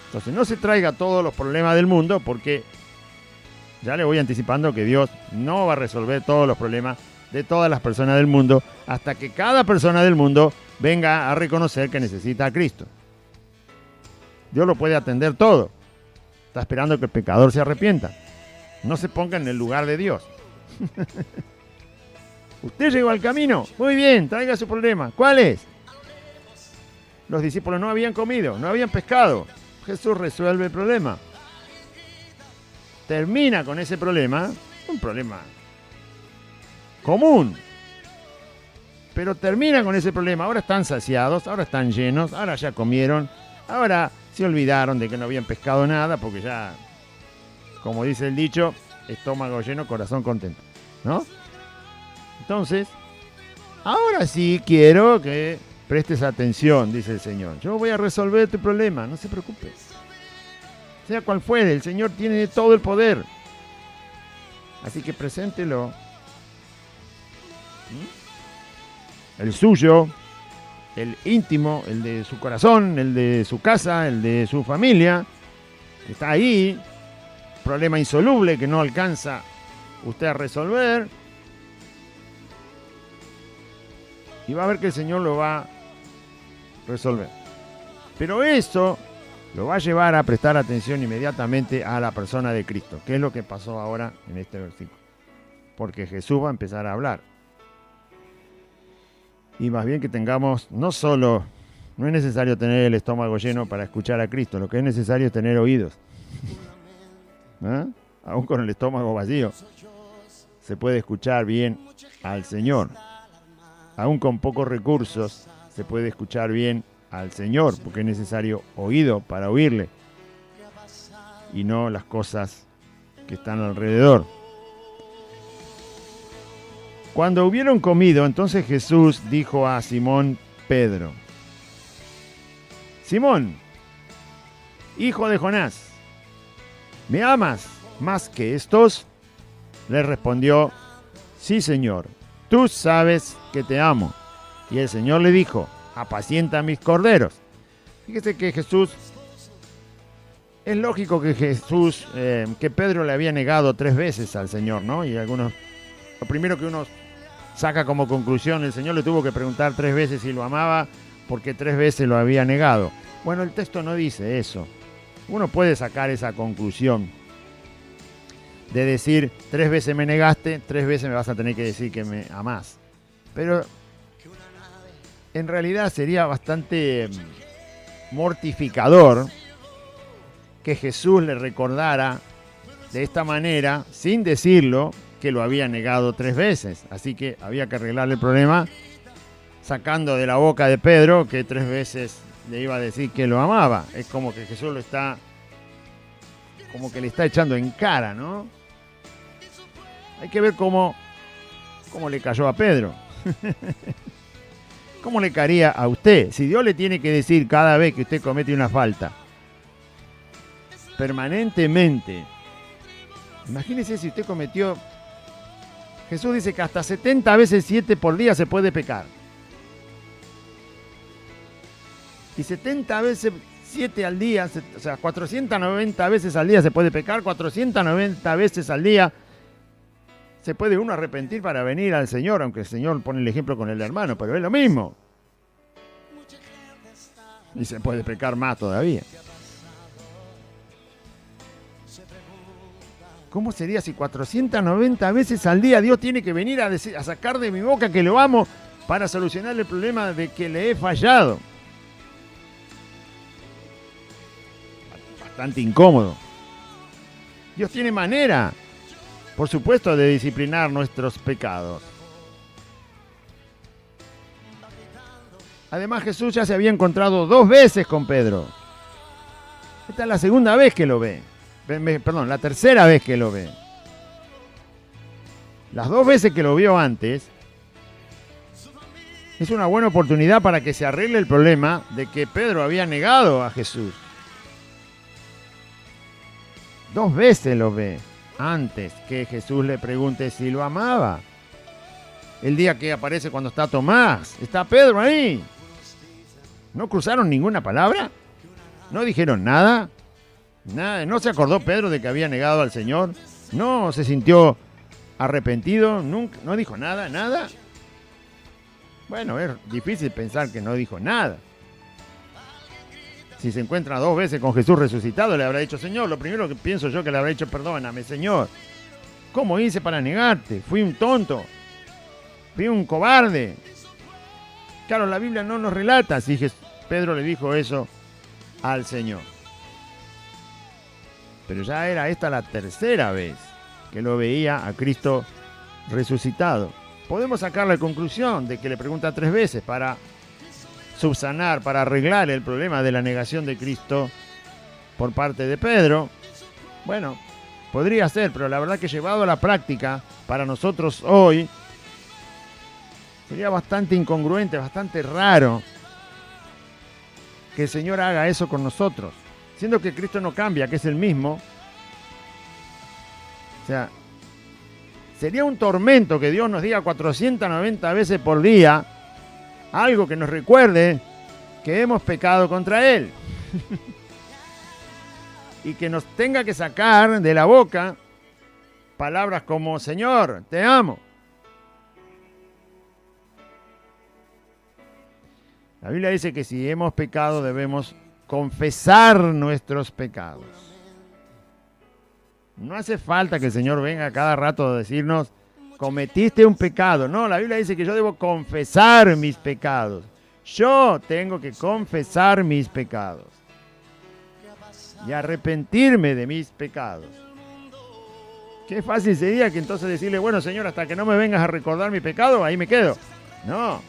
Entonces no se traiga todos los problemas del mundo, porque ya le voy anticipando que Dios no va a resolver todos los problemas de todas las personas del mundo hasta que cada persona del mundo venga a reconocer que necesita a Cristo. Dios lo puede atender todo. Está esperando que el pecador se arrepienta. No se ponga en el lugar de Dios. Usted llegó al camino. Muy bien, traiga su problema. ¿Cuál es? Los discípulos no habían comido, no habían pescado. Jesús resuelve el problema. Termina con ese problema, un problema común. Pero termina con ese problema. Ahora están saciados, ahora están llenos, ahora ya comieron, ahora se olvidaron de que no habían pescado nada, porque ya, como dice el dicho, estómago lleno, corazón contento, ¿no? Entonces, ahora sí quiero que prestes atención, dice el Señor. Yo voy a resolver tu problema, no se preocupe. Sea cual fuere, el Señor tiene todo el poder. Así que preséntelo. El suyo, el íntimo, el de su corazón, el de su casa, el de su familia, que está ahí. Problema insoluble que no alcanza usted a resolver. Y va a ver que el Señor lo va a resolver. Pero eso lo va a llevar a prestar atención inmediatamente a la persona de Cristo, que es lo que pasó ahora en este versículo. Porque Jesús va a empezar a hablar. Y más bien que tengamos, no es necesario tener el estómago lleno para escuchar a Cristo, lo que es necesario es tener oídos. ¿Ah? Aún con el estómago vacío. se puede escuchar bien al Señor. Aún con pocos recursos se puede escuchar bien al Señor, porque es necesario oído para oírle y no las cosas que están alrededor. Cuando hubieron comido, entonces Jesús dijo a Simón Pedro: Simón, hijo de Jonás, ¿me amas más que estos? Le respondió: sí, Señor, tú sabes que te amo. Y el Señor le dijo: apacienta mis corderos. Fíjese que Jesús, es lógico que que Pedro le había negado 3 veces al Señor, ¿no? Y lo primero que uno saca como conclusión, el Señor le tuvo que preguntar 3 veces si lo amaba, porque 3 veces lo había negado. Bueno, el texto no dice eso. Uno puede sacar esa conclusión de decir: 3 veces me negaste, 3 veces me vas a tener que decir que me amás. Pero en realidad sería bastante mortificador que Jesús le recordara de esta manera, sin decirlo, que lo había negado 3 veces. Así que había que arreglarle el problema sacando de la boca de Pedro que 3 veces le iba a decir que lo amaba. Es como que Jesús como que le está echando en cara, ¿no? Hay que ver cómo le cayó a Pedro. ¿Cómo le caería a usted? Si Dios le tiene que decir cada vez que usted comete una falta, permanentemente. Imagínese si usted cometió... Jesús dice que hasta 70 veces 7 por día se puede pecar. Y 70 veces 7 al día, o sea, 490 veces al día se puede pecar, 490 veces al día se puede uno arrepentir para venir al Señor, aunque el Señor pone el ejemplo con el hermano, pero es lo mismo. Y se puede pecar más todavía. ¿Cómo sería si 490 veces al día Dios tiene que venir a sacar de mi boca que lo amo para solucionar el problema de que le he fallado? Bastante incómodo. Dios tiene manera, por supuesto, de disciplinar nuestros pecados. Además, Jesús ya se había encontrado 2 veces con Pedro. Esta es la segunda vez que lo ve. Perdón, la tercera vez que lo ve. Las 2 veces que lo vio antes, es una buena oportunidad para que se arregle el problema de que Pedro había negado a Jesús. 2 veces lo ve antes que Jesús le pregunte si lo amaba. El día que aparece cuando está Tomás, está Pedro ahí. ¿No cruzaron ninguna palabra? ¿No dijeron nada? Nada. ¿No se acordó Pedro de que había negado al Señor? ¿No se sintió arrepentido? ¿Nunca? ¿No dijo nada? ¿Nada? Bueno, es difícil pensar que no dijo nada. Si se encuentra 2 veces con Jesús resucitado, le habrá dicho: Señor, lo primero que pienso yo que le habrá dicho: perdóname, Señor. ¿Cómo hice para negarte? Fui un tonto. Fui un cobarde. Claro, la Biblia no nos relata si Pedro le dijo eso al Señor. Pero ya era esta la tercera vez que lo veía a Cristo resucitado. Podemos sacar la conclusión de que le pregunta 3 veces para subsanar, para arreglar el problema de la negación de Cristo por parte de Pedro. Bueno, podría ser, pero la verdad que llevado a la práctica, para nosotros hoy, sería bastante incongruente, bastante raro que el Señor haga eso con nosotros, siendo que Cristo no cambia, que es el mismo. O sea, sería un tormento que Dios nos diga 490 veces por día algo que nos recuerde que hemos pecado contra Él. Y que nos tenga que sacar de la boca palabras como: Señor, te amo. La Biblia dice que si hemos pecado debemos confesar nuestros pecados. No hace falta que el Señor venga cada rato a decirnos: cometiste un pecado. No, la Biblia dice que yo debo confesar mis pecados. Yo tengo que confesar mis pecados y arrepentirme de mis pecados. Qué fácil sería que entonces decirle, bueno, Señor, hasta que no me vengas a recordar mi pecado, ahí me quedo. No.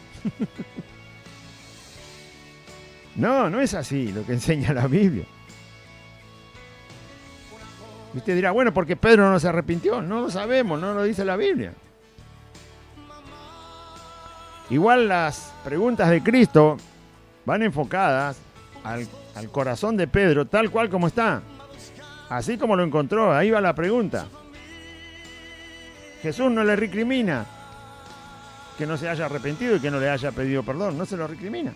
No es así lo que enseña la Biblia. Y usted dirá, bueno, porque Pedro no se arrepintió. No lo sabemos, no lo dice la Biblia. Igual las preguntas de Cristo van enfocadas al corazón de Pedro, tal cual como está. Así como lo encontró, ahí va la pregunta. Jesús no le recrimina que no se haya arrepentido y que no le haya pedido perdón. No se lo recrimina.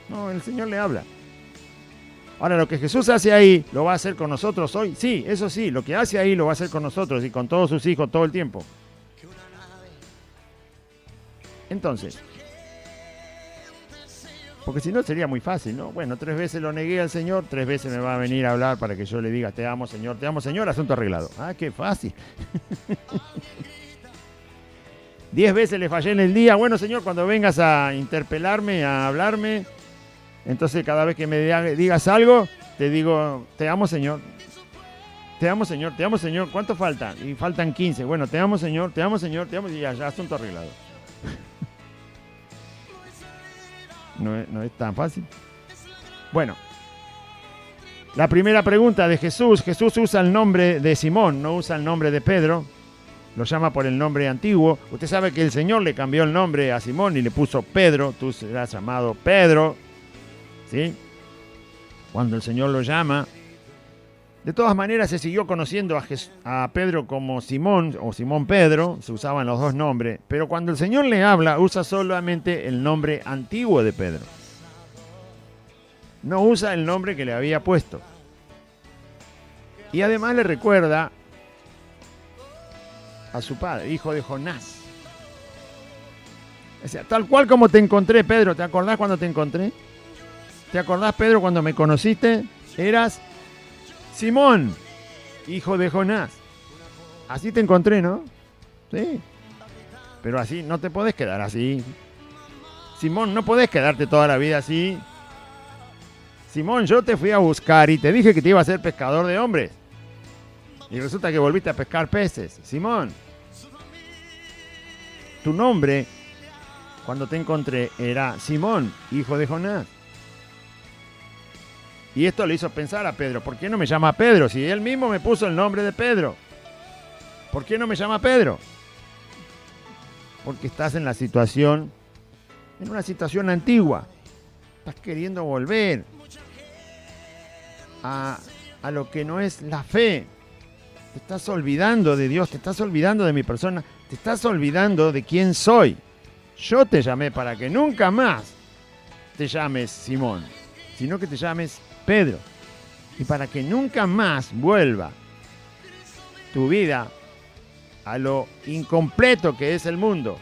No, el Señor le habla. Ahora, lo que Jesús hace ahí, ¿lo va a hacer con nosotros hoy? Sí, eso sí, lo que hace ahí lo va a hacer con nosotros y con todos sus hijos todo el tiempo. Entonces, porque si no sería muy fácil, ¿no? Bueno, 3 veces lo negué al Señor, 3 veces me va a venir a hablar para que yo le diga, te amo Señor, asunto arreglado. Ah, qué fácil. 10 veces le fallé en el día, bueno Señor, cuando vengas a interpelarme, a hablarme, entonces cada vez que me digas algo, te digo, te amo Señor, ¿cuánto falta? Y faltan 15, bueno, te amo Señor, y ya, asunto arreglado. No es tan fácil. Bueno, la primera pregunta de Jesús usa el nombre de Simón, no usa el nombre de Pedro, lo llama por el nombre antiguo. Usted sabe que el Señor le cambió el nombre a Simón y le puso Pedro, tú serás llamado Pedro, ¿sí? Cuando el Señor lo llama. De todas maneras se siguió conociendo a Pedro como Simón o Simón Pedro, se usaban los dos nombres, pero cuando el Señor le habla usa solamente el nombre antiguo de Pedro. No usa el nombre que le había puesto. Y además le recuerda a su padre, hijo de Jonás. O sea, tal cual como te encontré, Pedro, ¿te acordás cuando te encontré? ¿Te acordás, Pedro, cuando me conociste? Eras Simón, hijo de Jonás. Así te encontré, ¿no? Sí. Pero así, no te podés quedar así. Simón, no podés quedarte toda la vida así. Simón, yo te fui a buscar y te dije que te iba a ser pescador de hombres. Y resulta que volviste a pescar peces. Simón, tu nombre, cuando te encontré, era Simón, hijo de Jonás. Y esto le hizo pensar a Pedro, ¿por qué no me llama Pedro? Si él mismo me puso el nombre de Pedro. ¿Por qué no me llama Pedro? Porque estás en una situación antigua. Estás queriendo volver a lo que no es la fe. Te estás olvidando de Dios, te estás olvidando de mi persona, te estás olvidando de quién soy. Yo te llamé para que nunca más te llames Simón, sino que te llames Pedro. Y para que nunca más vuelva tu vida a lo incompleto que es el mundo,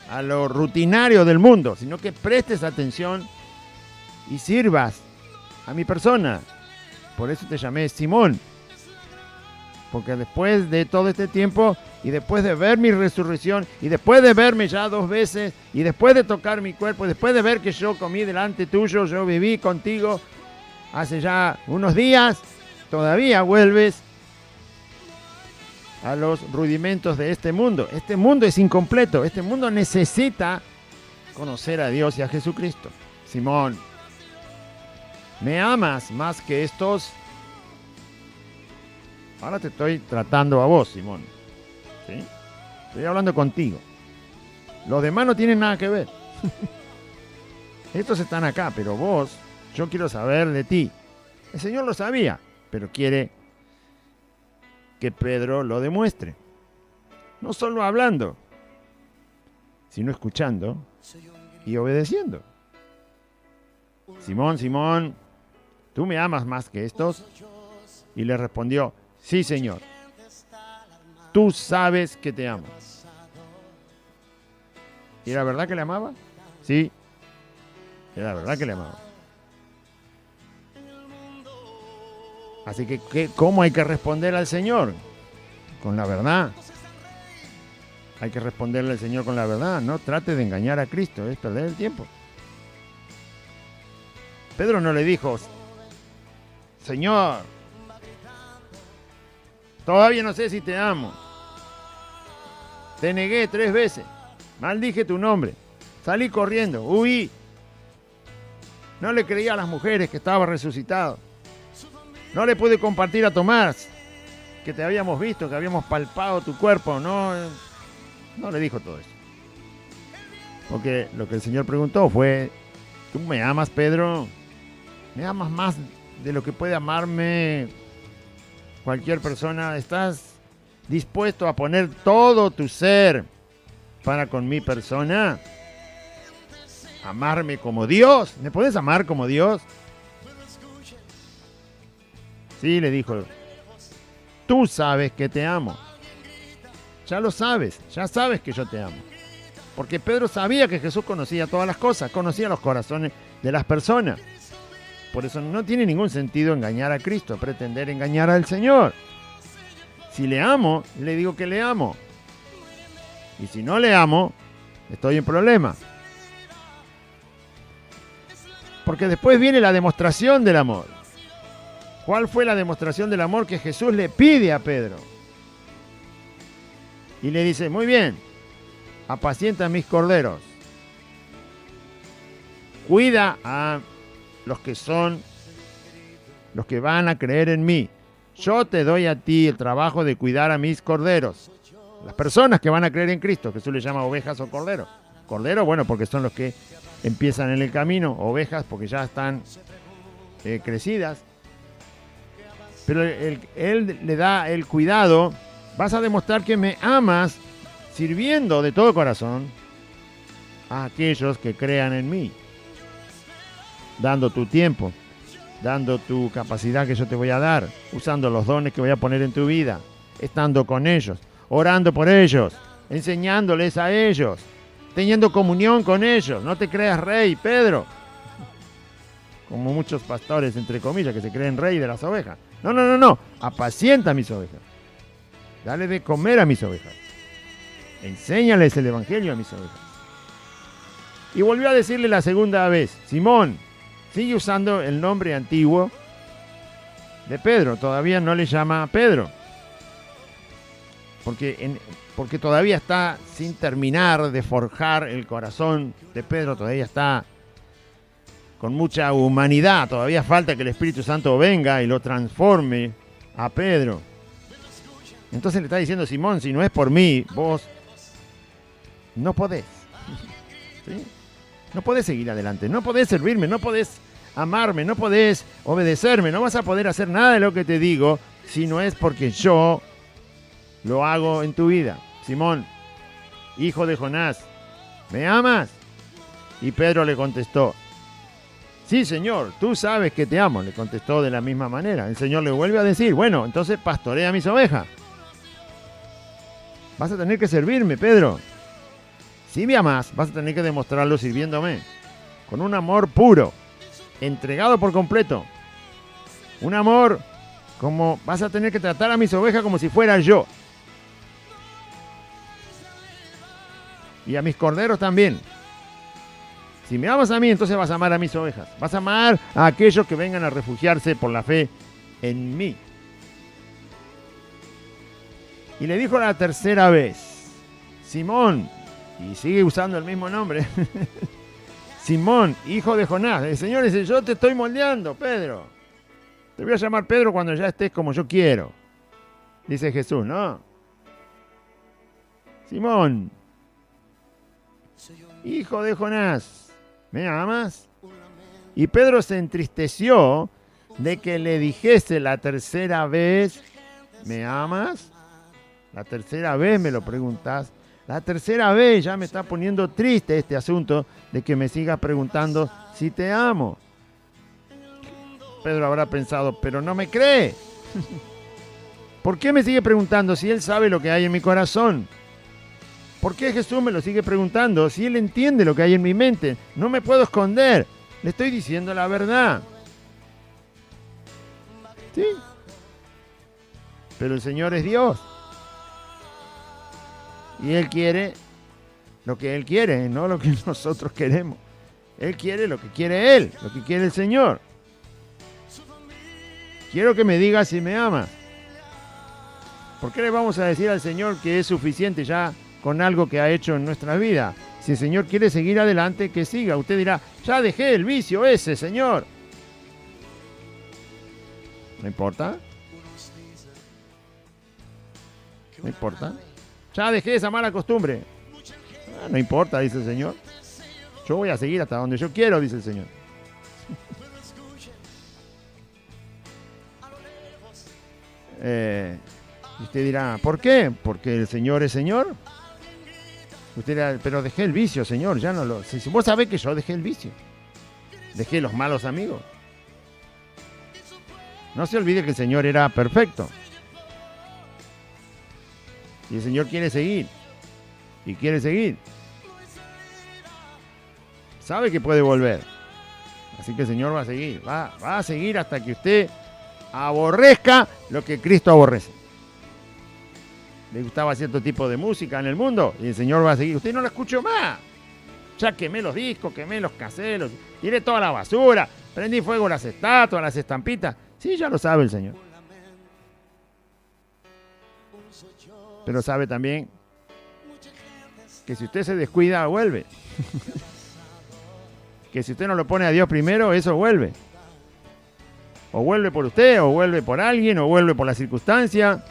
a lo rutinario del mundo, sino que prestes atención y sirvas a mi persona. Por eso te llamé Simón. Porque después de todo este tiempo, y después de ver mi resurrección, y después de verme ya 2 veces, y después de tocar mi cuerpo, y después de ver que yo comí delante tuyo, yo viví contigo hace ya unos días, todavía vuelves a los rudimentos de este mundo. Este mundo es incompleto, este mundo necesita conocer a Dios y a Jesucristo. Simón, ¿me amas más que estos? Ahora te estoy tratando a vos, Simón. ¿Sí? Estoy hablando contigo. Los demás no tienen nada que ver. Estos están acá, pero vos, yo quiero saber de ti. El Señor lo sabía, pero quiere que Pedro lo demuestre. No solo hablando, sino escuchando y obedeciendo. Simón, Simón, ¿tú me amas más que estos? Y le respondió, sí, Señor, tú sabes que te amo. ¿Y era verdad que le amaba? Sí, era verdad que le amaba. Así que, ¿cómo hay que responder al Señor? Con la verdad. Hay que responderle al Señor con la verdad. No trate de engañar a Cristo, es perder el tiempo. Pedro no le dijo, Señor, Todavía no sé si te amo. Te negué 3 veces. Maldije tu nombre. Salí corriendo. Huí. No le creí a las mujeres que estaba resucitado. No le pude compartir a Tomás que te habíamos visto, que habíamos palpado tu cuerpo. No le dijo todo eso. Porque lo que el Señor preguntó fue, ¿tú me amas, Pedro? ¿Me amas más de lo que puede amarme cualquier persona? ¿Estás dispuesto a poner todo tu ser para con mi persona? ¿Amarme como Dios? ¿Me puedes amar como Dios? Sí, le dijo. Tú sabes que te amo. Ya lo sabes, ya sabes que yo te amo. Porque Pedro sabía que Jesús conocía todas las cosas, conocía los corazones de las personas. Por eso no tiene ningún sentido engañar a Cristo, pretender engañar al Señor. Si le amo, le digo que le amo. Y si no le amo, estoy en problema. Porque después viene la demostración del amor. ¿Cuál fue la demostración del amor que Jesús le pide a Pedro? Y le dice, muy bien, apacienta mis corderos. Cuida a los que van a creer en mí. Yo te doy a ti el trabajo de cuidar a mis corderos. Las personas que van a creer en Cristo, Jesús les llama ovejas o corderos. Cordero, bueno, porque son los que empiezan en el camino. Ovejas, porque ya están crecidas. Pero él le da el cuidado. Vas a demostrar que me amas sirviendo de todo corazón a aquellos que crean en mí. Dando tu tiempo, dando tu capacidad que yo te voy a dar, usando los dones que voy a poner en tu vida, estando con ellos, orando por ellos, enseñándoles a ellos, teniendo comunión con ellos. No te creas rey, Pedro. Como muchos pastores, entre comillas, que se creen rey de las ovejas. No. Apacienta a mis ovejas. Dale de comer a mis ovejas. Enséñales el evangelio a mis ovejas. Y volvió a decirle la segunda vez, Simón, sigue usando el nombre antiguo de Pedro. Todavía no le llama Pedro. Porque todavía está sin terminar de forjar el corazón de Pedro. Todavía está con mucha humanidad. Todavía falta que el Espíritu Santo venga y lo transforme a Pedro. Entonces le está diciendo, Simón, si no es por mí, vos no podés. ¿Sí? No podés seguir adelante, no podés servirme, no podés amarme, no podés obedecerme, no vas a poder hacer nada de lo que te digo si no es porque yo lo hago en tu vida. Simón, hijo de Jonás, ¿me amas? Y Pedro le contestó, sí, Señor, tú sabes que te amo. Le contestó de la misma manera. El Señor le vuelve a decir, bueno, entonces pastorea mis ovejas. Vas a tener que servirme, Pedro. Si me amas, vas a tener que demostrarlo sirviéndome. Con un amor puro, entregado por completo. Un amor como vas a tener que tratar a mis ovejas como si fuera yo. Y a mis corderos también. Si me amas a mí, entonces vas a amar a mis ovejas. Vas a amar a aquellos que vengan a refugiarse por la fe en mí. Y le dijo la tercera vez, Simón, y sigue usando el mismo nombre, Simón, hijo de Jonás. El Señor dice, yo te estoy moldeando, Pedro. Te voy a llamar Pedro cuando ya estés como yo quiero. Dice Jesús, ¿no? Simón, hijo de Jonás, ¿me amas? Y Pedro se entristeció de que le dijese la tercera vez, ¿me amas? La tercera vez me lo preguntas. La tercera vez ya me está poniendo triste este asunto de que me sigas preguntando si te amo. Pedro habrá pensado, pero no me cree. ¿Por qué me sigue preguntando si él sabe lo que hay en mi corazón? ¿Por qué Jesús me lo sigue preguntando si él entiende lo que hay en mi mente? No me puedo esconder. Le estoy diciendo la verdad. ¿Sí? Pero el Señor es Dios. Y Él quiere lo que Él quiere, no lo que nosotros queremos. Él quiere lo que quiere Él, lo que quiere el Señor. Quiero que me digas si me amas. ¿Por qué le vamos a decir al Señor que es suficiente ya con algo que ha hecho en nuestra vida? Si el Señor quiere seguir adelante, que siga. Usted dirá, ya dejé el vicio ese, Señor. ¿No importa? ¿No importa? Ya dejé esa mala costumbre. No importa, dice el Señor. Yo voy a seguir hasta donde yo quiero, dice el Señor. Usted dirá, ¿por qué? Porque el Señor es Señor. Usted dirá, pero dejé el vicio, Señor, ya no lo... Si vos sabés que yo dejé el vicio. Dejé los malos amigos. No se olvide que el Señor era perfecto. Y el Señor quiere seguir. Y quiere seguir. Sabe que puede volver. Así que el Señor va a seguir. Va a seguir hasta que usted aborrezca lo que Cristo aborrece. Le gustaba cierto tipo de música en el mundo y el Señor va a seguir. Usted no la escuchó más. Ya quemé los discos, quemé los caseros, tiré toda la basura, prendí fuego a las estatuas, a las estampitas. Sí, ya lo sabe el Señor. Pero sabe también que si usted se descuida, vuelve. Que si usted no lo pone a Dios primero, eso vuelve. O vuelve por usted, o vuelve por alguien, o vuelve por la circunstancia.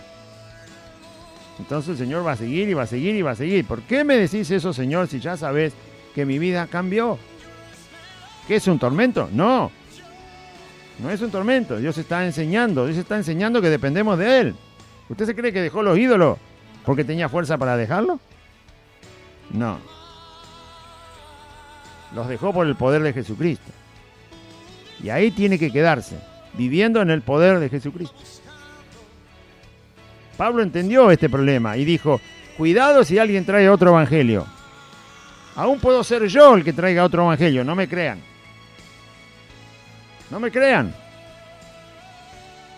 Entonces el Señor va a seguir y va a seguir y va a seguir. ¿Por qué me decís eso, Señor, si ya sabes que mi vida cambió? ¿Qué es un tormento? No. No es un tormento. Dios está enseñando. Dios está enseñando que dependemos de Él. ¿Usted se cree que dejó los ídolos porque tenía fuerza para dejarlo? No. Los dejó por el poder de Jesucristo. Y ahí tiene que quedarse, viviendo en el poder de Jesucristo. Pablo entendió este problema y dijo, cuidado si alguien trae otro evangelio. Aún puedo ser yo el que traiga otro evangelio, no me crean. No me crean.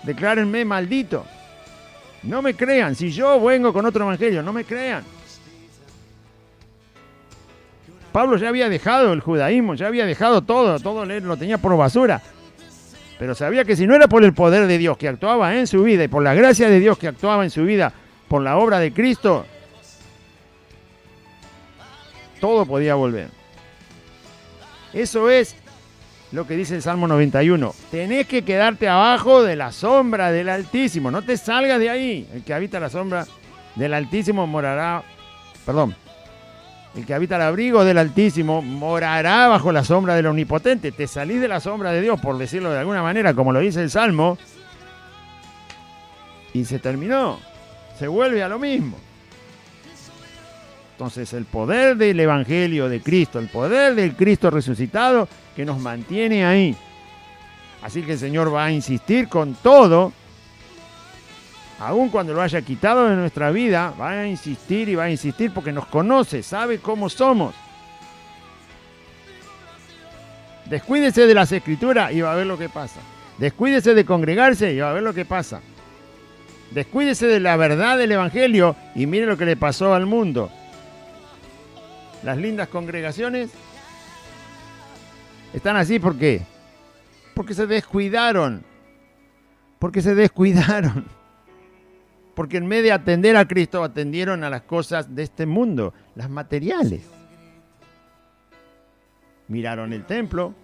Declárenme maldito. No me crean, si yo vengo con otro evangelio, no me crean. Pablo ya había dejado el judaísmo, ya había dejado todo lo tenía por basura. Pero sabía que si no era por el poder de Dios que actuaba en su vida y por la gracia de Dios que actuaba en su vida, por la obra de Cristo, todo podía volver. Eso es lo que dice el Salmo 91. Tenés que quedarte abajo de la sombra del Altísimo. No te salgas de ahí. El que habita la sombra del Altísimo morará... Perdón. El que habita el abrigo del Altísimo morará bajo la sombra del Omnipotente. Te salís de la sombra de Dios, por decirlo de alguna manera, como lo dice el Salmo, y se terminó. Se vuelve a lo mismo. Entonces el poder del Evangelio de Cristo, el poder del Cristo resucitado, que nos mantiene ahí. Así que el Señor va a insistir con todo, aun cuando lo haya quitado de nuestra vida, va a insistir y va a insistir porque nos conoce, sabe cómo somos. Descuídese de las Escrituras y va a ver lo que pasa. Descuídese de congregarse y va a ver lo que pasa. Descuídese de la verdad del Evangelio y mire lo que le pasó al mundo. Las lindas congregaciones están así, ¿por qué? Porque se descuidaron. Porque se descuidaron. Porque en vez de atender a Cristo, atendieron a las cosas de este mundo, las materiales. Miraron el templo,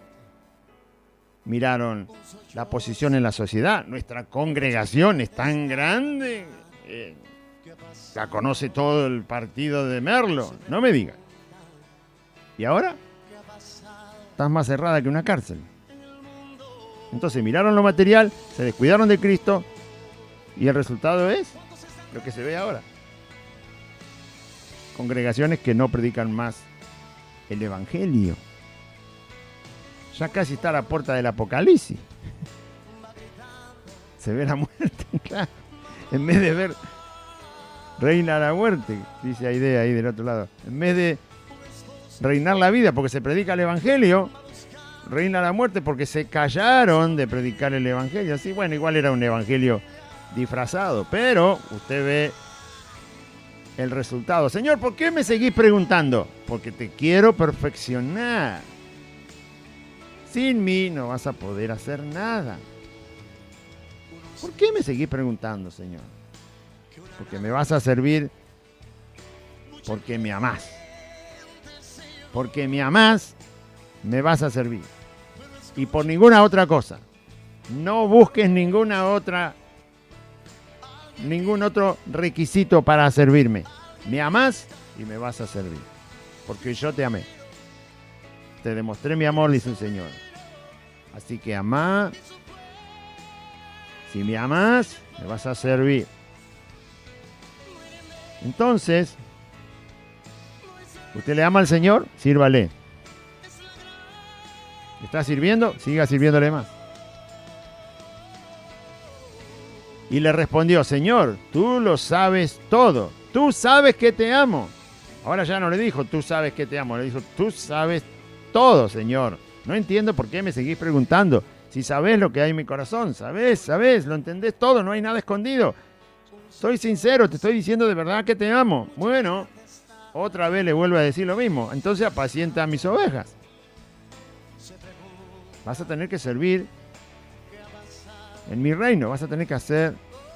miraron la posición en la sociedad. Nuestra congregación es tan grande, la conoce todo el partido de Merlo, no me diga. ¿Y ahora? Estás más cerrada que una cárcel. Entonces miraron lo material, se descuidaron de Cristo y el resultado es lo que se ve ahora. Congregaciones que no predican más el Evangelio. Ya casi está a la puerta del Apocalipsis. Se ve la muerte, claro. En vez de ver reina la muerte, dice Aidea ahí del otro lado. En vez de reinar la vida porque se predica el Evangelio, reina la muerte porque se callaron de predicar el Evangelio. Así, bueno, igual era un Evangelio disfrazado, pero usted ve el resultado. Señor, ¿por qué me seguís preguntando? Porque te quiero perfeccionar. Sin mí no vas a poder hacer nada. ¿Por qué me seguís preguntando, Señor? Porque me vas a servir porque me amás. Porque me amás, me vas a servir. Y por ninguna otra cosa. No busques ningún otro requisito para servirme. Me amás y me vas a servir. Porque yo te amé. Te demostré mi amor, dice el Señor. Así que amá. Si me amás, me vas a servir. Entonces, ¿usted le ama al Señor? Sírvale. ¿Está sirviendo? Siga sirviéndole más. Y le respondió, Señor, tú lo sabes todo. Tú sabes que te amo. Ahora ya no le dijo, tú sabes que te amo. Le dijo, tú sabes todo, Señor. No entiendo por qué me seguís preguntando. Si sabés lo que hay en mi corazón, sabés, lo entendés todo, no hay nada escondido. Soy sincero, te estoy diciendo de verdad que te amo. Bueno, otra vez le vuelvo a decir lo mismo. Entonces apacienta a mis ovejas. Vas a tener que servir en mi reino. Vas a tener que hacer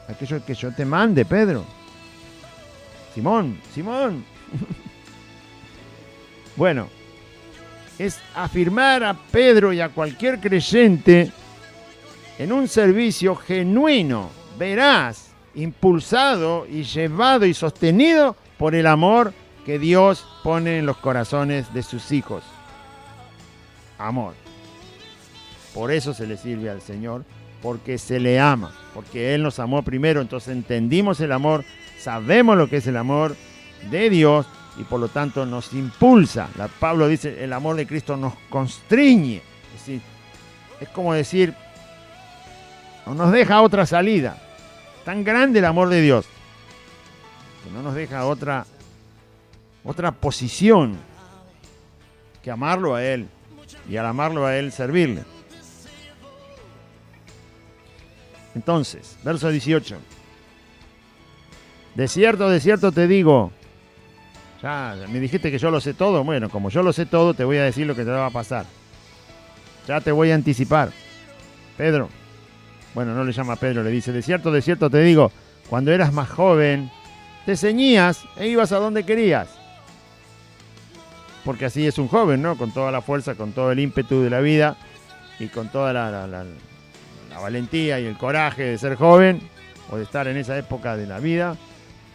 aquello que yo te mande, Pedro. Simón. Bueno, es afirmar a Pedro y a cualquier creyente en un servicio genuino, veraz, impulsado y llevado y sostenido por el amor que Dios pone en los corazones de sus hijos. Amor. Por eso se le sirve al Señor, porque se le ama, porque Él nos amó primero, entonces entendimos el amor, sabemos lo que es el amor de Dios y por lo tanto nos impulsa. Pablo dice, el amor de Cristo nos constriñe. Es decir, es como decir, no nos deja otra salida. Tan grande el amor de Dios que no nos deja otra posición que amarlo a Él y al amarlo a Él servirle. Entonces, verso 18. De cierto te digo. Ya me dijiste que yo lo sé todo. Bueno, como yo lo sé todo, te voy a decir lo que te va a pasar. Ya te voy a anticipar. Pedro. Bueno, no le llama Pedro, le dice, de cierto te digo, cuando eras más joven, te ceñías e ibas a donde querías. Porque así es un joven, ¿no? Con toda la fuerza, con todo el ímpetu de la vida y con toda la valentía y el coraje de ser joven o de estar en esa época de la vida.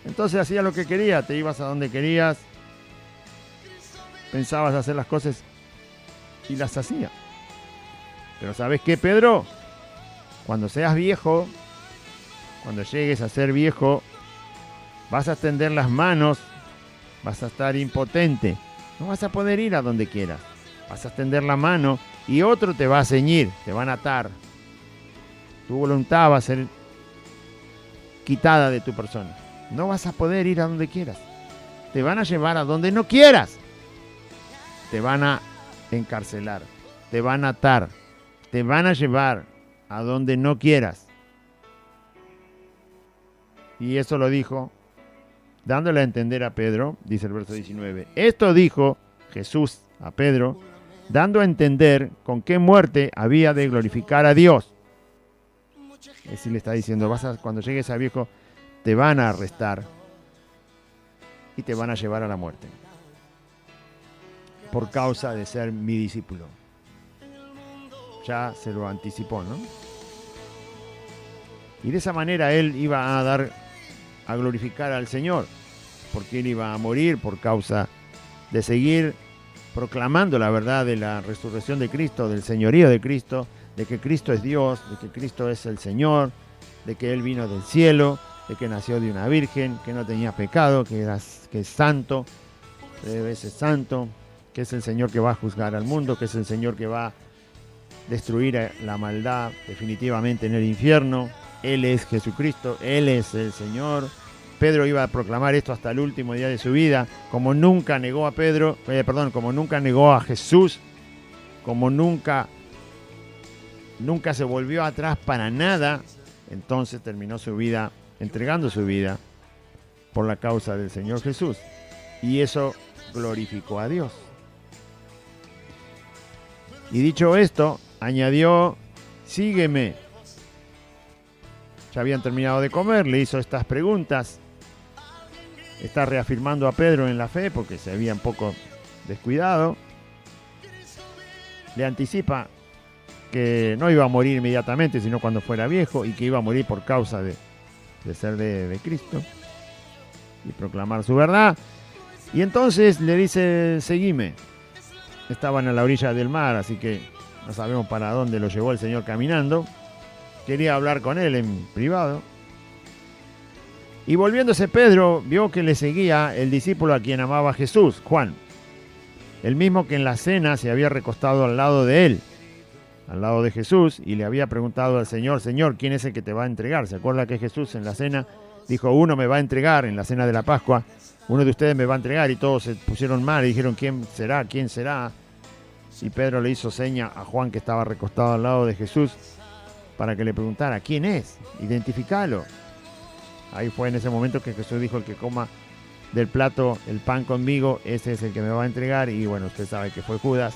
Entonces hacías lo que querías, te ibas a donde querías, pensabas hacer las cosas y las hacías. Pero ¿sabes qué, Pedro? Cuando seas viejo, cuando llegues a ser viejo, vas a extender las manos, vas a estar impotente, no vas a poder ir a donde quieras. Vas a extender la mano y otro te va a ceñir, te van a atar. Tu voluntad va a ser quitada de tu persona. No vas a poder ir a donde quieras. Te van a llevar a donde no quieras. Te van a encarcelar, te van a atar, te van a llevar a donde no quieras. Y eso lo dijo, dándole a entender a Pedro, dice el verso 19. Esto dijo Jesús a Pedro, dando a entender con qué muerte había de glorificar a Dios. Es decir, le está diciendo, cuando llegues a viejo, te van a arrestar y te van a llevar a la muerte por causa de ser mi discípulo. Ya se lo anticipó, ¿no? Y de esa manera él iba a glorificar al Señor, porque él iba a morir por causa de seguir proclamando la verdad de la resurrección de Cristo, del señorío de Cristo, de que Cristo es Dios, de que Cristo es el Señor, de que Él vino del cielo, de que nació de una virgen, que no tenía pecado, que es santo, 3 veces santo, que es el Señor que va a juzgar al mundo, que es el Señor que va a destruir la maldad definitivamente en el infierno. Él es Jesucristo, Él es el Señor. Pedro iba a proclamar esto hasta el último día de su vida, como nunca negó como nunca negó a Jesús, como nunca se volvió atrás para nada. Entonces terminó su vida entregando su vida por la causa del Señor Jesús, y eso glorificó a Dios. Y dicho esto, añadió, sígueme. Ya habían terminado de comer, le hizo estas preguntas. Está reafirmando a Pedro en la fe porque se había un poco descuidado. Le anticipa que no iba a morir inmediatamente, sino cuando fuera viejo, y que iba a morir por causa de ser de Cristo y proclamar su verdad. Y entonces le dice, seguime. Estaban a la orilla del mar, así que no sabemos para dónde lo llevó el Señor caminando. Quería hablar con él en privado. Y volviéndose Pedro, vio que le seguía el discípulo a quien amaba Jesús, Juan. El mismo que en la cena se había recostado al lado de él, al lado de Jesús, y le había preguntado al Señor, Señor, ¿quién es el que te va a entregar? ¿Se acuerda que Jesús en la cena dijo, uno me va a entregar, en la cena de la Pascua, uno de ustedes me va a entregar? Y todos se pusieron mal y dijeron, ¿quién será? ¿Quién será? Y Pedro le hizo seña a Juan, que estaba recostado al lado de Jesús, para que le preguntara, ¿quién es? Identificalo. Ahí fue en ese momento que Jesús dijo, el que coma del plato el pan conmigo, ese es el que me va a entregar. Y bueno, usted sabe que fue Judas.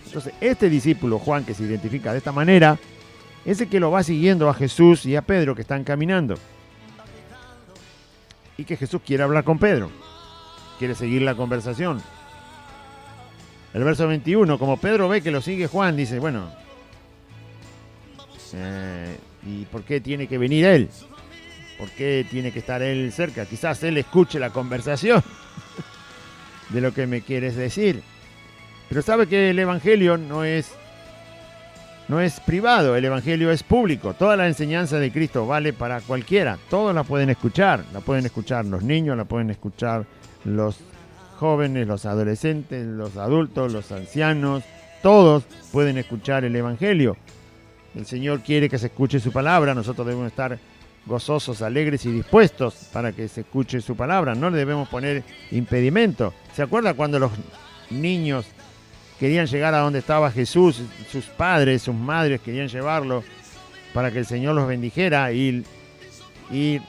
Entonces, este discípulo, Juan, que se identifica de esta manera, es el que lo va siguiendo a Jesús y a Pedro, que están caminando. Y que Jesús quiere hablar con Pedro. Quiere seguir la conversación. El verso 21, como Pedro ve que lo sigue Juan, dice, bueno, ¿y por qué tiene que venir él? ¿Por qué tiene que estar él cerca? Quizás él escuche la conversación de lo que me quieres decir. Pero sabe que el Evangelio no es privado, el Evangelio es público. Toda la enseñanza de Cristo vale para cualquiera. Todos la pueden escuchar. La pueden escuchar los niños, la pueden escuchar los jóvenes, los adolescentes, los adultos, los ancianos. Todos pueden escuchar el Evangelio. El Señor quiere que se escuche su palabra. Nosotros debemos estar gozosos, alegres y dispuestos para que se escuche su palabra. No le debemos poner impedimento. ¿Se acuerda cuando los niños querían llegar a donde estaba Jesús? Sus padres, sus madres querían llevarlo para que el Señor los bendijera, y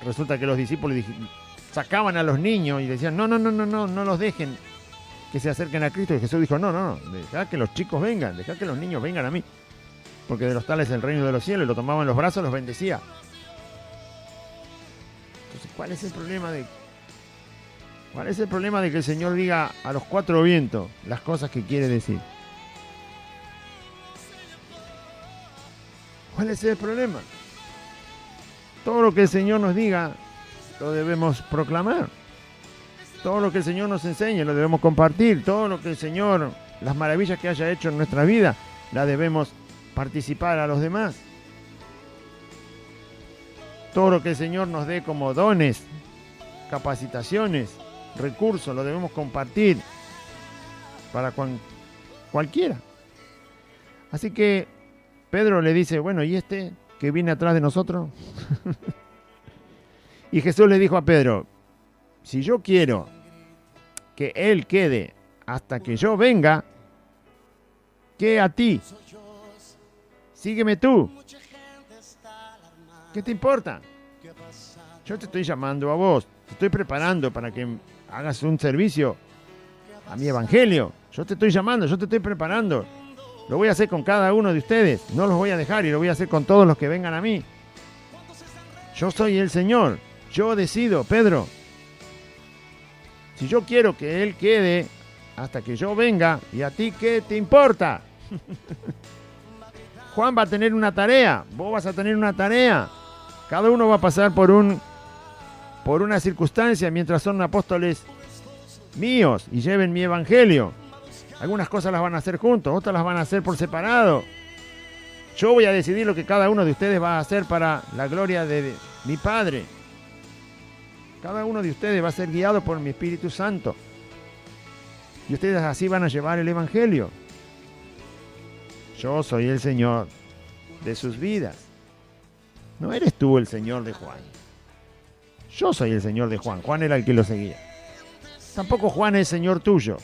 resulta que los discípulos sacaban a los niños y decían, no los dejen que se acerquen a Cristo. Y Jesús dijo, no, dejad que los chicos vengan, dejad que los niños vengan a mí, porque de los tales es el reino de los cielos. Y lo tomaba en los brazos, los bendecía. Entonces, ¿cuál es el problema de que el Señor diga a los cuatro vientos las cosas que quiere decir? ¿Cuál es el problema? Todo lo que el Señor nos diga lo debemos proclamar. Todo lo que el Señor nos enseñe lo debemos compartir. Todo lo que el Señor, las maravillas que haya hecho en nuestra vida, las debemos participar a los demás. Todo lo que el Señor nos dé como dones, capacitaciones, recursos, lo debemos compartir para cualquiera. Así que Pedro le dice, bueno, ¿y este que viene atrás de nosotros? Y Jesús le dijo a Pedro, si yo quiero que él quede hasta que yo venga, ¿qué a ti? Sígueme tú. ¿Qué te importa? Yo te estoy llamando a vos, te estoy preparando para que hagas un servicio a mi evangelio. Yo te estoy llamando, yo te estoy preparando. Lo voy a hacer con cada uno de ustedes, no los voy a dejar, y lo voy a hacer con todos los que vengan a mí. Yo soy el Señor, yo decido, Pedro. Si yo quiero que Él quede hasta que yo venga, ¿y a ti qué te importa? Juan va a tener una tarea, vos vas a tener una tarea. Cada uno va a pasar por una circunstancia mientras son apóstoles míos y lleven mi evangelio. Algunas cosas las van a hacer juntos, otras las van a hacer por separado. Yo voy a decidir lo que cada uno de ustedes va a hacer para la gloria de mi Padre. Cada uno de ustedes va a ser guiado por mi Espíritu Santo. Y ustedes así van a llevar el evangelio. Yo soy el Señor de sus vidas. No eres tú el Señor de Juan. Yo soy el Señor de Juan. Juan era el que lo seguía. Tampoco Juan es Señor tuyo.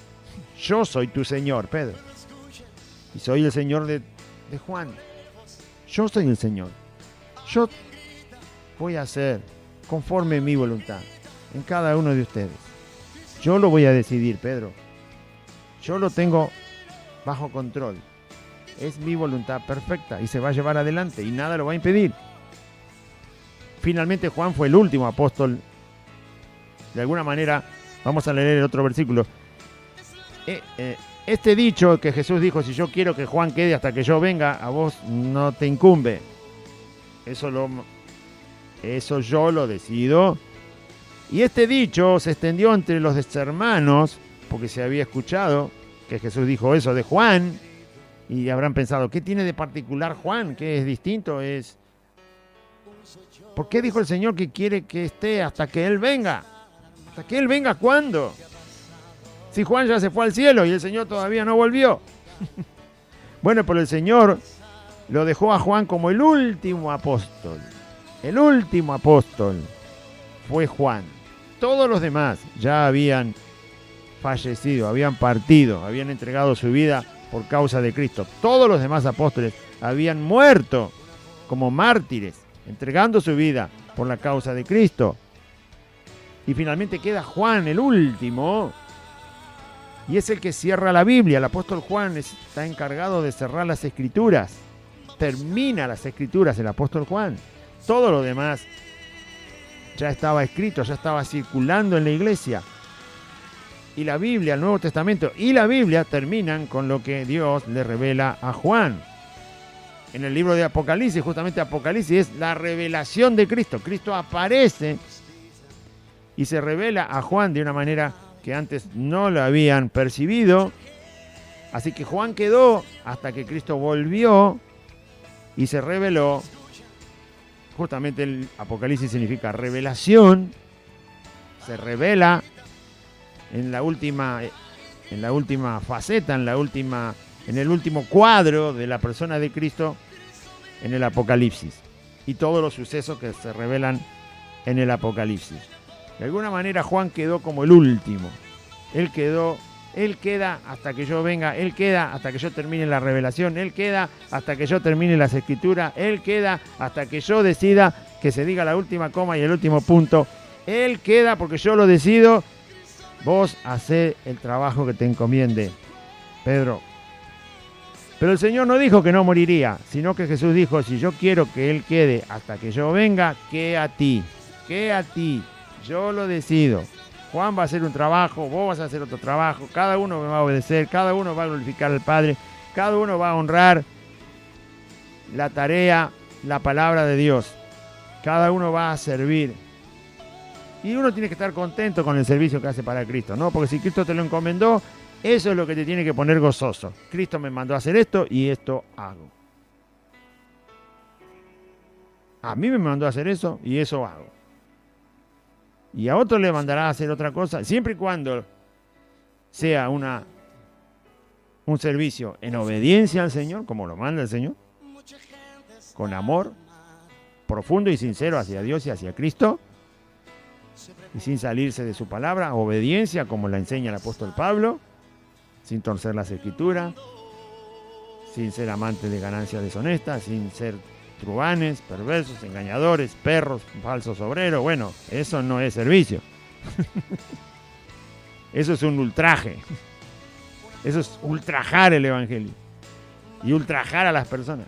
Yo soy tu Señor, Pedro. Y soy el Señor de Juan. Yo soy el Señor. Yo voy a hacer conforme mi voluntad en cada uno de ustedes. Yo lo voy a decidir, Pedro. Yo lo tengo bajo control. Es mi voluntad perfecta y se va a llevar adelante y nada lo va a impedir. finalmente Juan fue el último apóstol. De alguna manera, vamos a leer el otro versículo. Este dicho que Jesús dijo, si yo quiero que Juan quede hasta que yo venga, a vos no te incumbe. Eso yo lo decido. Y este dicho se extendió entre los hermanos, porque se había escuchado que Jesús dijo eso de Juan, y habrán pensado, ¿qué tiene de particular Juan? ¿Qué es distinto? ¿Por qué dijo el Señor que quiere que esté hasta que Él venga? ¿Hasta que Él venga cuándo? Si Juan ya se fue al cielo y el Señor todavía no volvió. Bueno, pero el Señor lo dejó a Juan como el último apóstol. El último apóstol fue Juan. Todos los demás ya habían fallecido, habían partido, habían entregado su vida por causa de Cristo. Todos los demás apóstoles habían muerto como mártires, entregando su vida por la causa de Cristo. Y finalmente queda Juan, el último, y es el que cierra la Biblia. El apóstol Juan está encargado de cerrar las Escrituras. Termina las Escrituras el apóstol Juan. Todo lo demás ya estaba escrito, ya estaba circulando en la iglesia. Y la Biblia, el Nuevo Testamento y la Biblia terminan con lo que Dios le revela a Juan. En el libro de Apocalipsis, justamente Apocalipsis es la revelación de Cristo. Cristo aparece y se revela a Juan de una manera que antes no lo habían percibido. Así que Juan quedó hasta que Cristo volvió y se reveló. Justamente el Apocalipsis significa revelación. Se revela en la última faceta, en el último cuadro de la persona de Cristo en el Apocalipsis. Y todos los sucesos que se revelan en el Apocalipsis. De alguna manera Juan quedó como el último. Él queda hasta que yo venga, Él queda hasta que yo termine la revelación, Él queda hasta que yo termine las Escrituras, Él queda hasta que yo decida que se diga la última coma y el último punto. Él queda porque yo lo decido. Vos hacé el trabajo que te encomiende, Pedro. Pero el Señor no dijo que no moriría, sino que Jesús dijo, si yo quiero que Él quede hasta que yo venga, ¿qué a ti? ¿Qué a ti? Yo lo decido. Juan va a hacer un trabajo, vos vas a hacer otro trabajo, cada uno me va a obedecer, cada uno va a glorificar al Padre, cada uno va a honrar la tarea, la palabra de Dios. Cada uno va a servir. Y uno tiene que estar contento con el servicio que hace para Cristo, ¿no? Porque si Cristo te lo encomendó, eso es lo que te tiene que poner gozoso. Cristo me mandó a hacer esto y esto hago. A mí me mandó a hacer eso y eso hago. Y a otro le mandará a hacer otra cosa, siempre y cuando sea un servicio en obediencia al Señor, como lo manda el Señor, con amor profundo y sincero hacia Dios y hacia Cristo, y sin salirse de su palabra, obediencia como la enseña el apóstol Pablo, sin torcer las Escrituras, sin ser amantes de ganancias deshonestas, sin ser truhanes, perversos, engañadores, perros, falsos obreros. Bueno, eso no es servicio. Eso es un ultraje. Eso es ultrajar el Evangelio y ultrajar a las personas.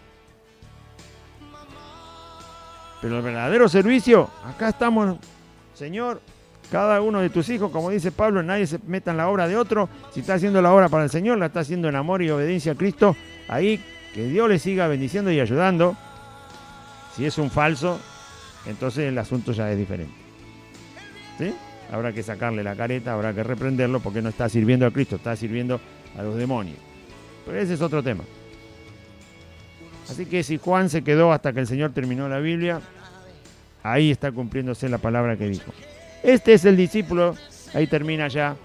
Pero el verdadero servicio, acá estamos, Señor, cada uno de tus hijos, como dice Pablo, nadie se meta en la obra de otro. Si está haciendo la obra para el Señor, la está haciendo en amor y obediencia a Cristo. Ahí que Dios le siga bendiciendo y ayudando. Si es un falso, entonces el asunto ya es diferente. ¿Sí? Habrá que sacarle la careta, habrá que reprenderlo porque no está sirviendo a Cristo, está sirviendo a los demonios. Pero ese es otro tema. Así que si Juan se quedó hasta que el Señor terminó la Biblia, ahí está cumpliéndose la palabra que dijo. Este es el discípulo, ahí termina ya.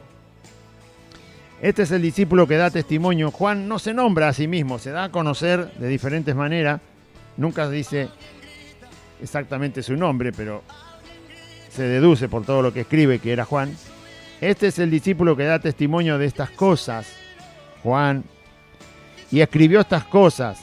Este es el discípulo que da testimonio. Juan no se nombra a sí mismo, se da a conocer de diferentes maneras. Nunca dice exactamente su nombre, pero se deduce por todo lo que escribe que era Juan. Este es el discípulo que da testimonio de estas cosas, Juan, y escribió estas cosas.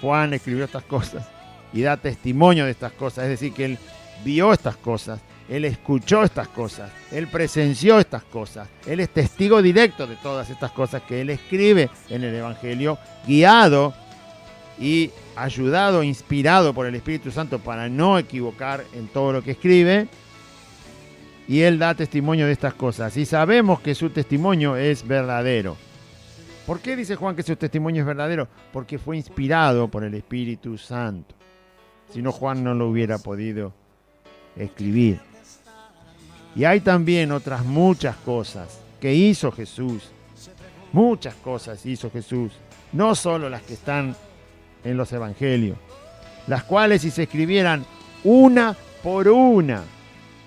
Juan escribió estas cosas y da testimonio de estas cosas, es decir, que él vio estas cosas, él escuchó estas cosas, él presenció estas cosas, él es testigo directo de todas estas cosas que él escribe en el Evangelio, guiado y ayudado, inspirado por el Espíritu Santo para no equivocar en todo lo que escribe. Y él da testimonio de estas cosas. Y sabemos que su testimonio es verdadero. ¿Por qué dice Juan que su testimonio es verdadero? Porque fue inspirado por el Espíritu Santo. Si no, Juan no lo hubiera podido escribir. Y hay también otras muchas cosas que hizo Jesús. Muchas cosas hizo Jesús. No solo las que están en los evangelios. Las cuales si se escribieran una por una.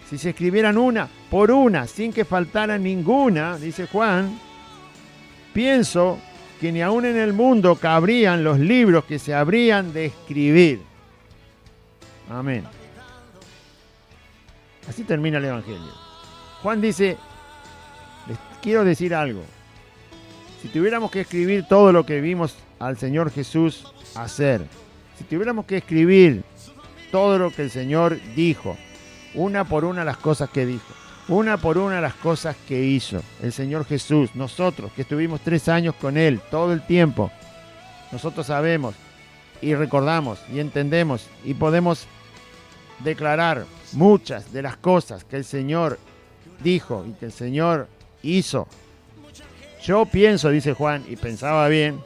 Si se escribieran una por una, sin que faltara ninguna, dice Juan, pienso que ni aún en el mundo cabrían los libros que se habrían de escribir. Amén. Así termina el Evangelio. Juan dice, les quiero decir algo. Si tuviéramos que escribir todo lo que vimos al Señor Jesús hacer, si tuviéramos que escribir todo lo que el Señor dijo, una por una las cosas que dijo, una por una las cosas que hizo el Señor Jesús, nosotros que estuvimos 3 años con Él todo el tiempo, nosotros sabemos y recordamos y entendemos y podemos declarar muchas de las cosas que el Señor dijo y que el Señor hizo. Yo pienso, dice Juan, y pensaba bien,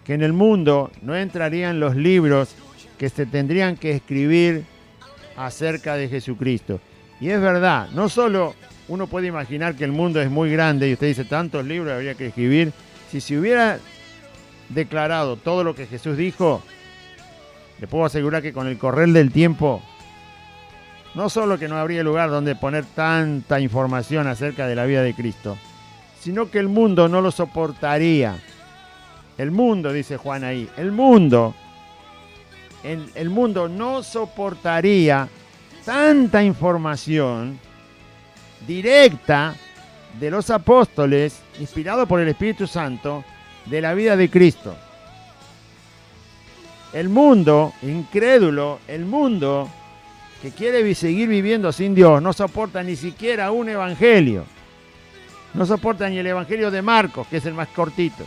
que en el mundo no entrarían los libros que se tendrían que escribir acerca de Jesucristo. Y es verdad, no solo uno puede imaginar que el mundo es muy grande y usted dice tantos libros habría que escribir. Si se hubiera declarado todo lo que Jesús dijo, le puedo asegurar que con el correr del tiempo, no solo que no habría lugar donde poner tanta información acerca de la vida de Cristo, sino que el mundo no lo soportaría. El mundo, dice Juan ahí, el mundo no soportaría tanta información directa de los apóstoles, inspirado por el Espíritu Santo, de la vida de Cristo. El mundo incrédulo, el mundo que quiere seguir viviendo sin Dios, no soporta ni siquiera un evangelio. No soporta ni el evangelio de Marcos, que es el más cortito.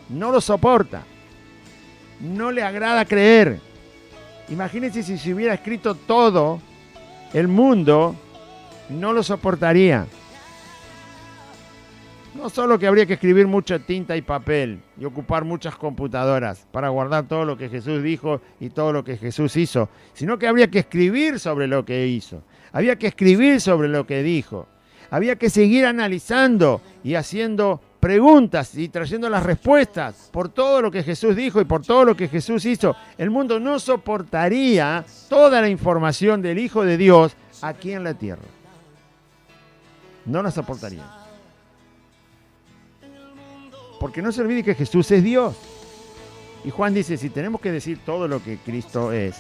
No lo soporta. No le agrada creer. Imagínense si se hubiera escrito todo, el mundo no lo soportaría. No solo que habría que escribir mucha tinta y papel y ocupar muchas computadoras para guardar todo lo que Jesús dijo y todo lo que Jesús hizo, sino que habría que escribir sobre lo que hizo. Había que escribir sobre lo que dijo. Había que seguir analizando y haciendo preguntas y trayendo las respuestas por todo lo que Jesús dijo y por todo lo que Jesús hizo. El mundo no soportaría toda la información del Hijo de Dios aquí en la tierra. No la soportaría. Porque no se olvide que Jesús es Dios. Y Juan dice, si tenemos que decir todo lo que Cristo es,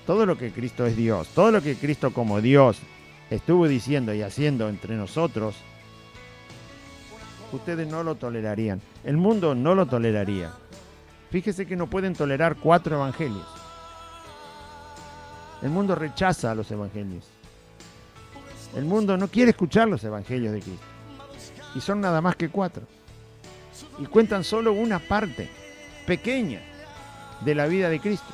todo lo que Cristo es Dios, todo lo que Cristo como Dios estuvo diciendo y haciendo entre nosotros, ustedes no lo tolerarían. El mundo no lo toleraría. Fíjese que no pueden tolerar 4 evangelios. El mundo rechaza a los evangelios. El mundo no quiere escuchar los evangelios de Cristo. Y son nada más que 4. Y cuentan solo una parte pequeña de la vida de Cristo.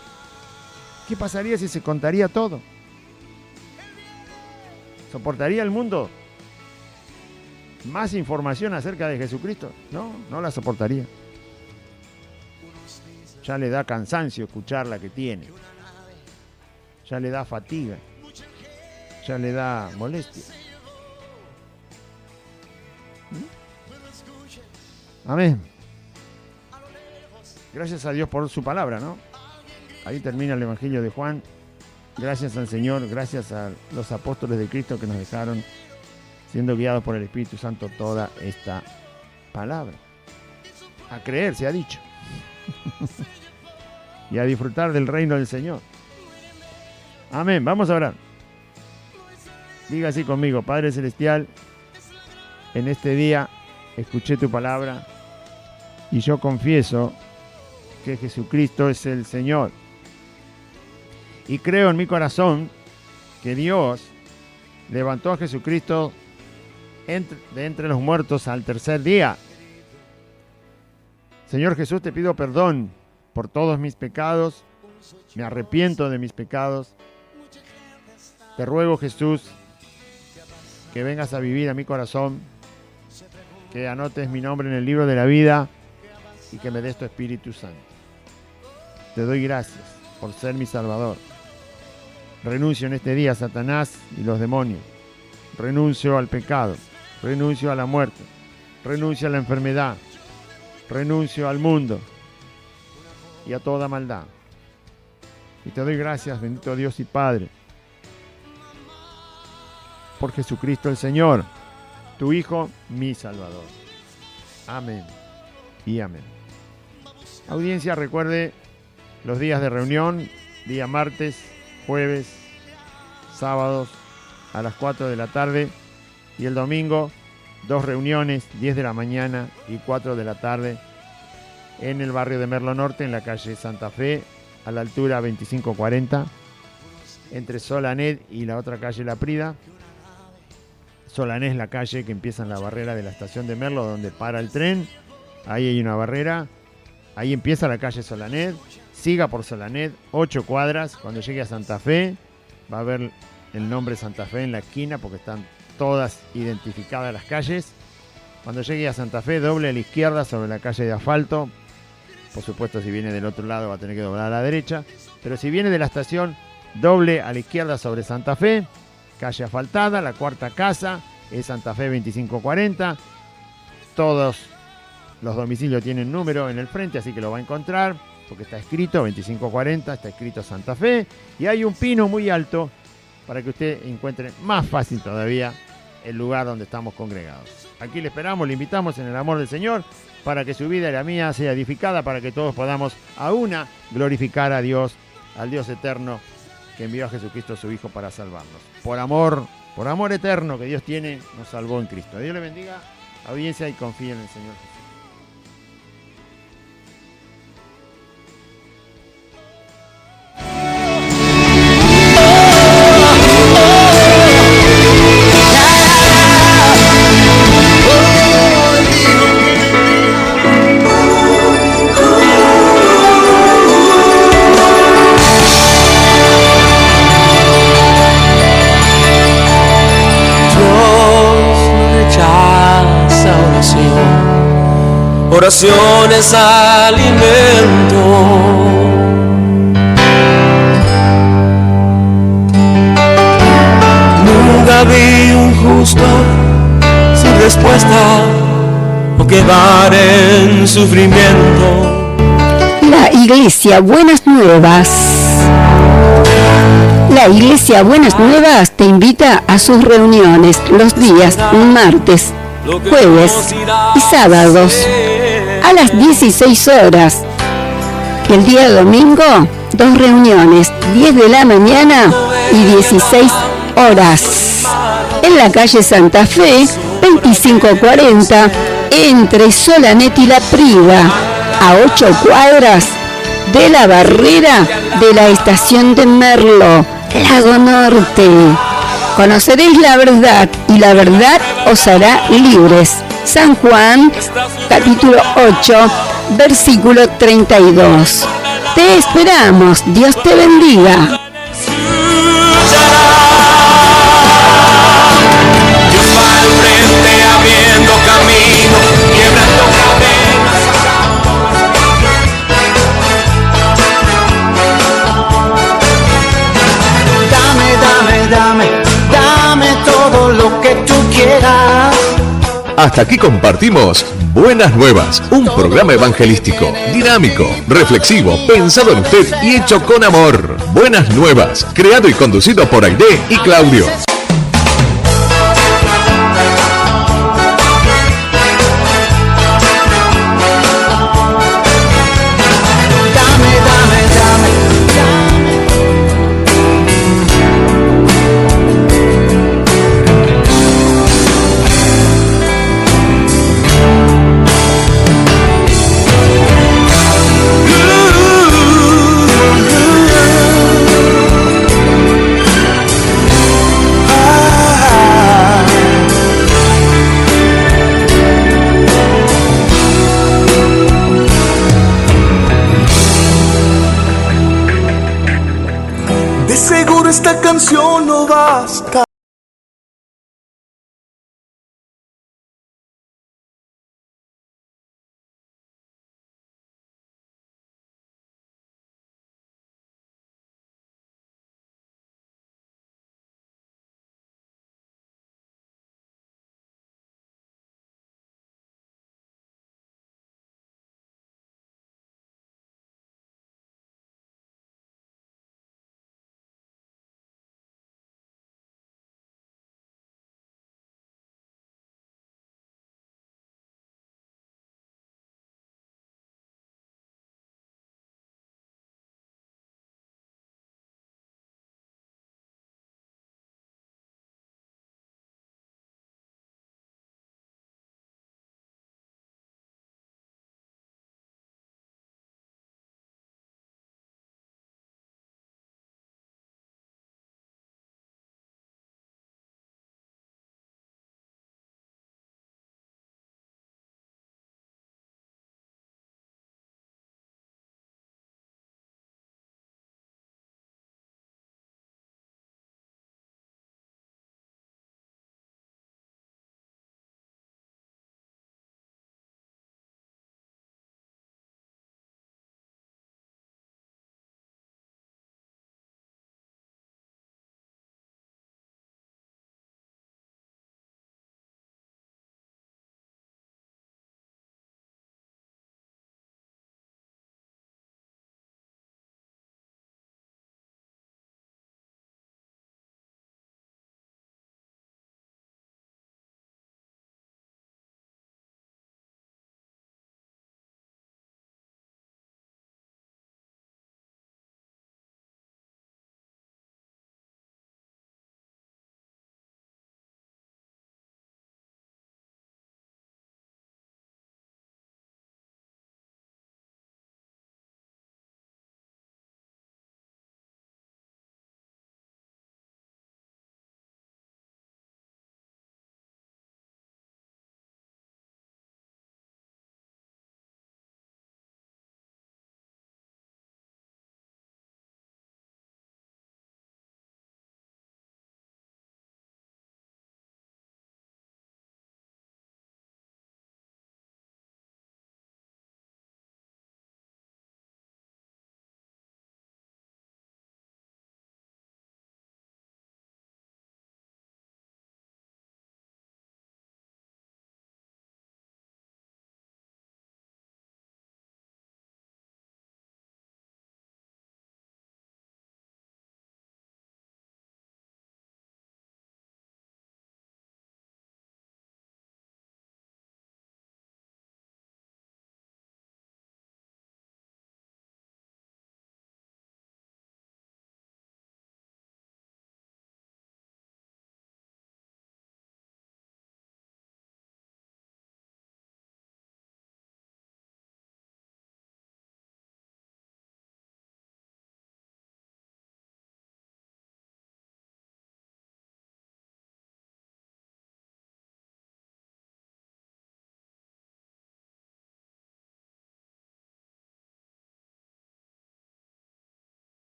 ¿Qué pasaría si se contaría todo? ¿Soportaría el mundo más información acerca de Jesucristo? No, no la soportaría. Ya le da cansancio escuchar la que tiene. Ya le da fatiga. Ya le da molestia. Amén. Gracias a Dios por su palabra, ¿no? Ahí termina el Evangelio de Juan. Gracias al Señor, gracias a los apóstoles de Cristo que nos dejaron, siendo guiados por el Espíritu Santo, toda esta palabra. A creer, se ha dicho. Y a disfrutar del reino del Señor. Amén. Vamos a orar. Diga así conmigo: Padre Celestial, en este día escuché tu palabra y yo confieso que Jesucristo es el Señor. Y creo en mi corazón que Dios levantó a Jesucristo de entre los muertos al tercer día. Señor Jesús, te pido perdón por todos mis pecados, me arrepiento de mis pecados. Te ruego, Jesús, que vengas a vivir a mi corazón, que anotes mi nombre en el libro de la vida y que me des tu Espíritu Santo. Te doy gracias por ser mi Salvador. Renuncio en este día a Satanás y los demonios. Renuncio al pecado. Renuncio a la muerte. Renuncio a la enfermedad. Renuncio al mundo y a toda maldad. Y te doy gracias, bendito Dios y Padre, por Jesucristo el Señor, tu Hijo, mi Salvador. Amén y amén. Audiencia, recuerde los días de reunión, día martes, jueves, sábados a las 4 de la tarde y el domingo 2 reuniones, 10 de la mañana y 4 de la tarde en el barrio de Merlo Norte, en la calle Santa Fe, a la altura 2540, entre Solanet y la otra calle La Prida. Solanet es la calle que empieza en la barrera de la estación de Merlo, donde para el tren. Ahí hay una barrera. Ahí empieza la calle Solanet. Siga por Solanet, 8 cuadras. Cuando llegue a Santa Fe, va a ver el nombre Santa Fe en la esquina, porque están todas identificadas las calles. Cuando llegue a Santa Fe, doble a la izquierda sobre la calle de asfalto. Por supuesto, si viene del otro lado va a tener que doblar a la derecha. Pero si viene de la estación, doble a la izquierda sobre Santa Fe, calle asfaltada, la cuarta casa es Santa Fe 2540. Todos los domicilios tienen número en el frente, así que lo va a encontrar, porque está escrito 2540, está escrito Santa Fe. Y hay un pino muy alto para que usted encuentre más fácil todavía el lugar donde estamos congregados. Aquí le esperamos, le invitamos en el amor del Señor, para que su vida y la mía sea edificada, para que todos podamos a una glorificar a Dios, al Dios eterno que envió a Jesucristo su Hijo para salvarnos. Por amor eterno que Dios tiene, nos salvó en Cristo. Dios le bendiga, audiencia, y confíe en el Señor Jesús. Oración es alimento. Nunca vi un justo sin respuesta o quedar en sufrimiento. La Iglesia Buenas Nuevas. La Iglesia Buenas Nuevas te invita a sus reuniones los días martes, jueves y sábados a las 16 horas. El día domingo, 2 reuniones, 10 de la mañana y 16 horas. En la calle Santa Fe, 2540, entre Solanet y La Prida, a 8 cuadras de la barrera de la estación de Merlo, Lago Norte. Conoceréis la verdad y la verdad os hará libres. San Juan, capítulo 8, versículo 32. Te esperamos. Dios te bendiga. Dios va al frente abriendo camino, quebrando cadenas. Dame todo lo que tú quieras. Hasta aquí compartimos Buenas Nuevas, un programa evangelístico, dinámico, reflexivo, pensado en usted y hecho con amor. Buenas Nuevas, creado y conducido por Aide y Claudio. esta canción no basta.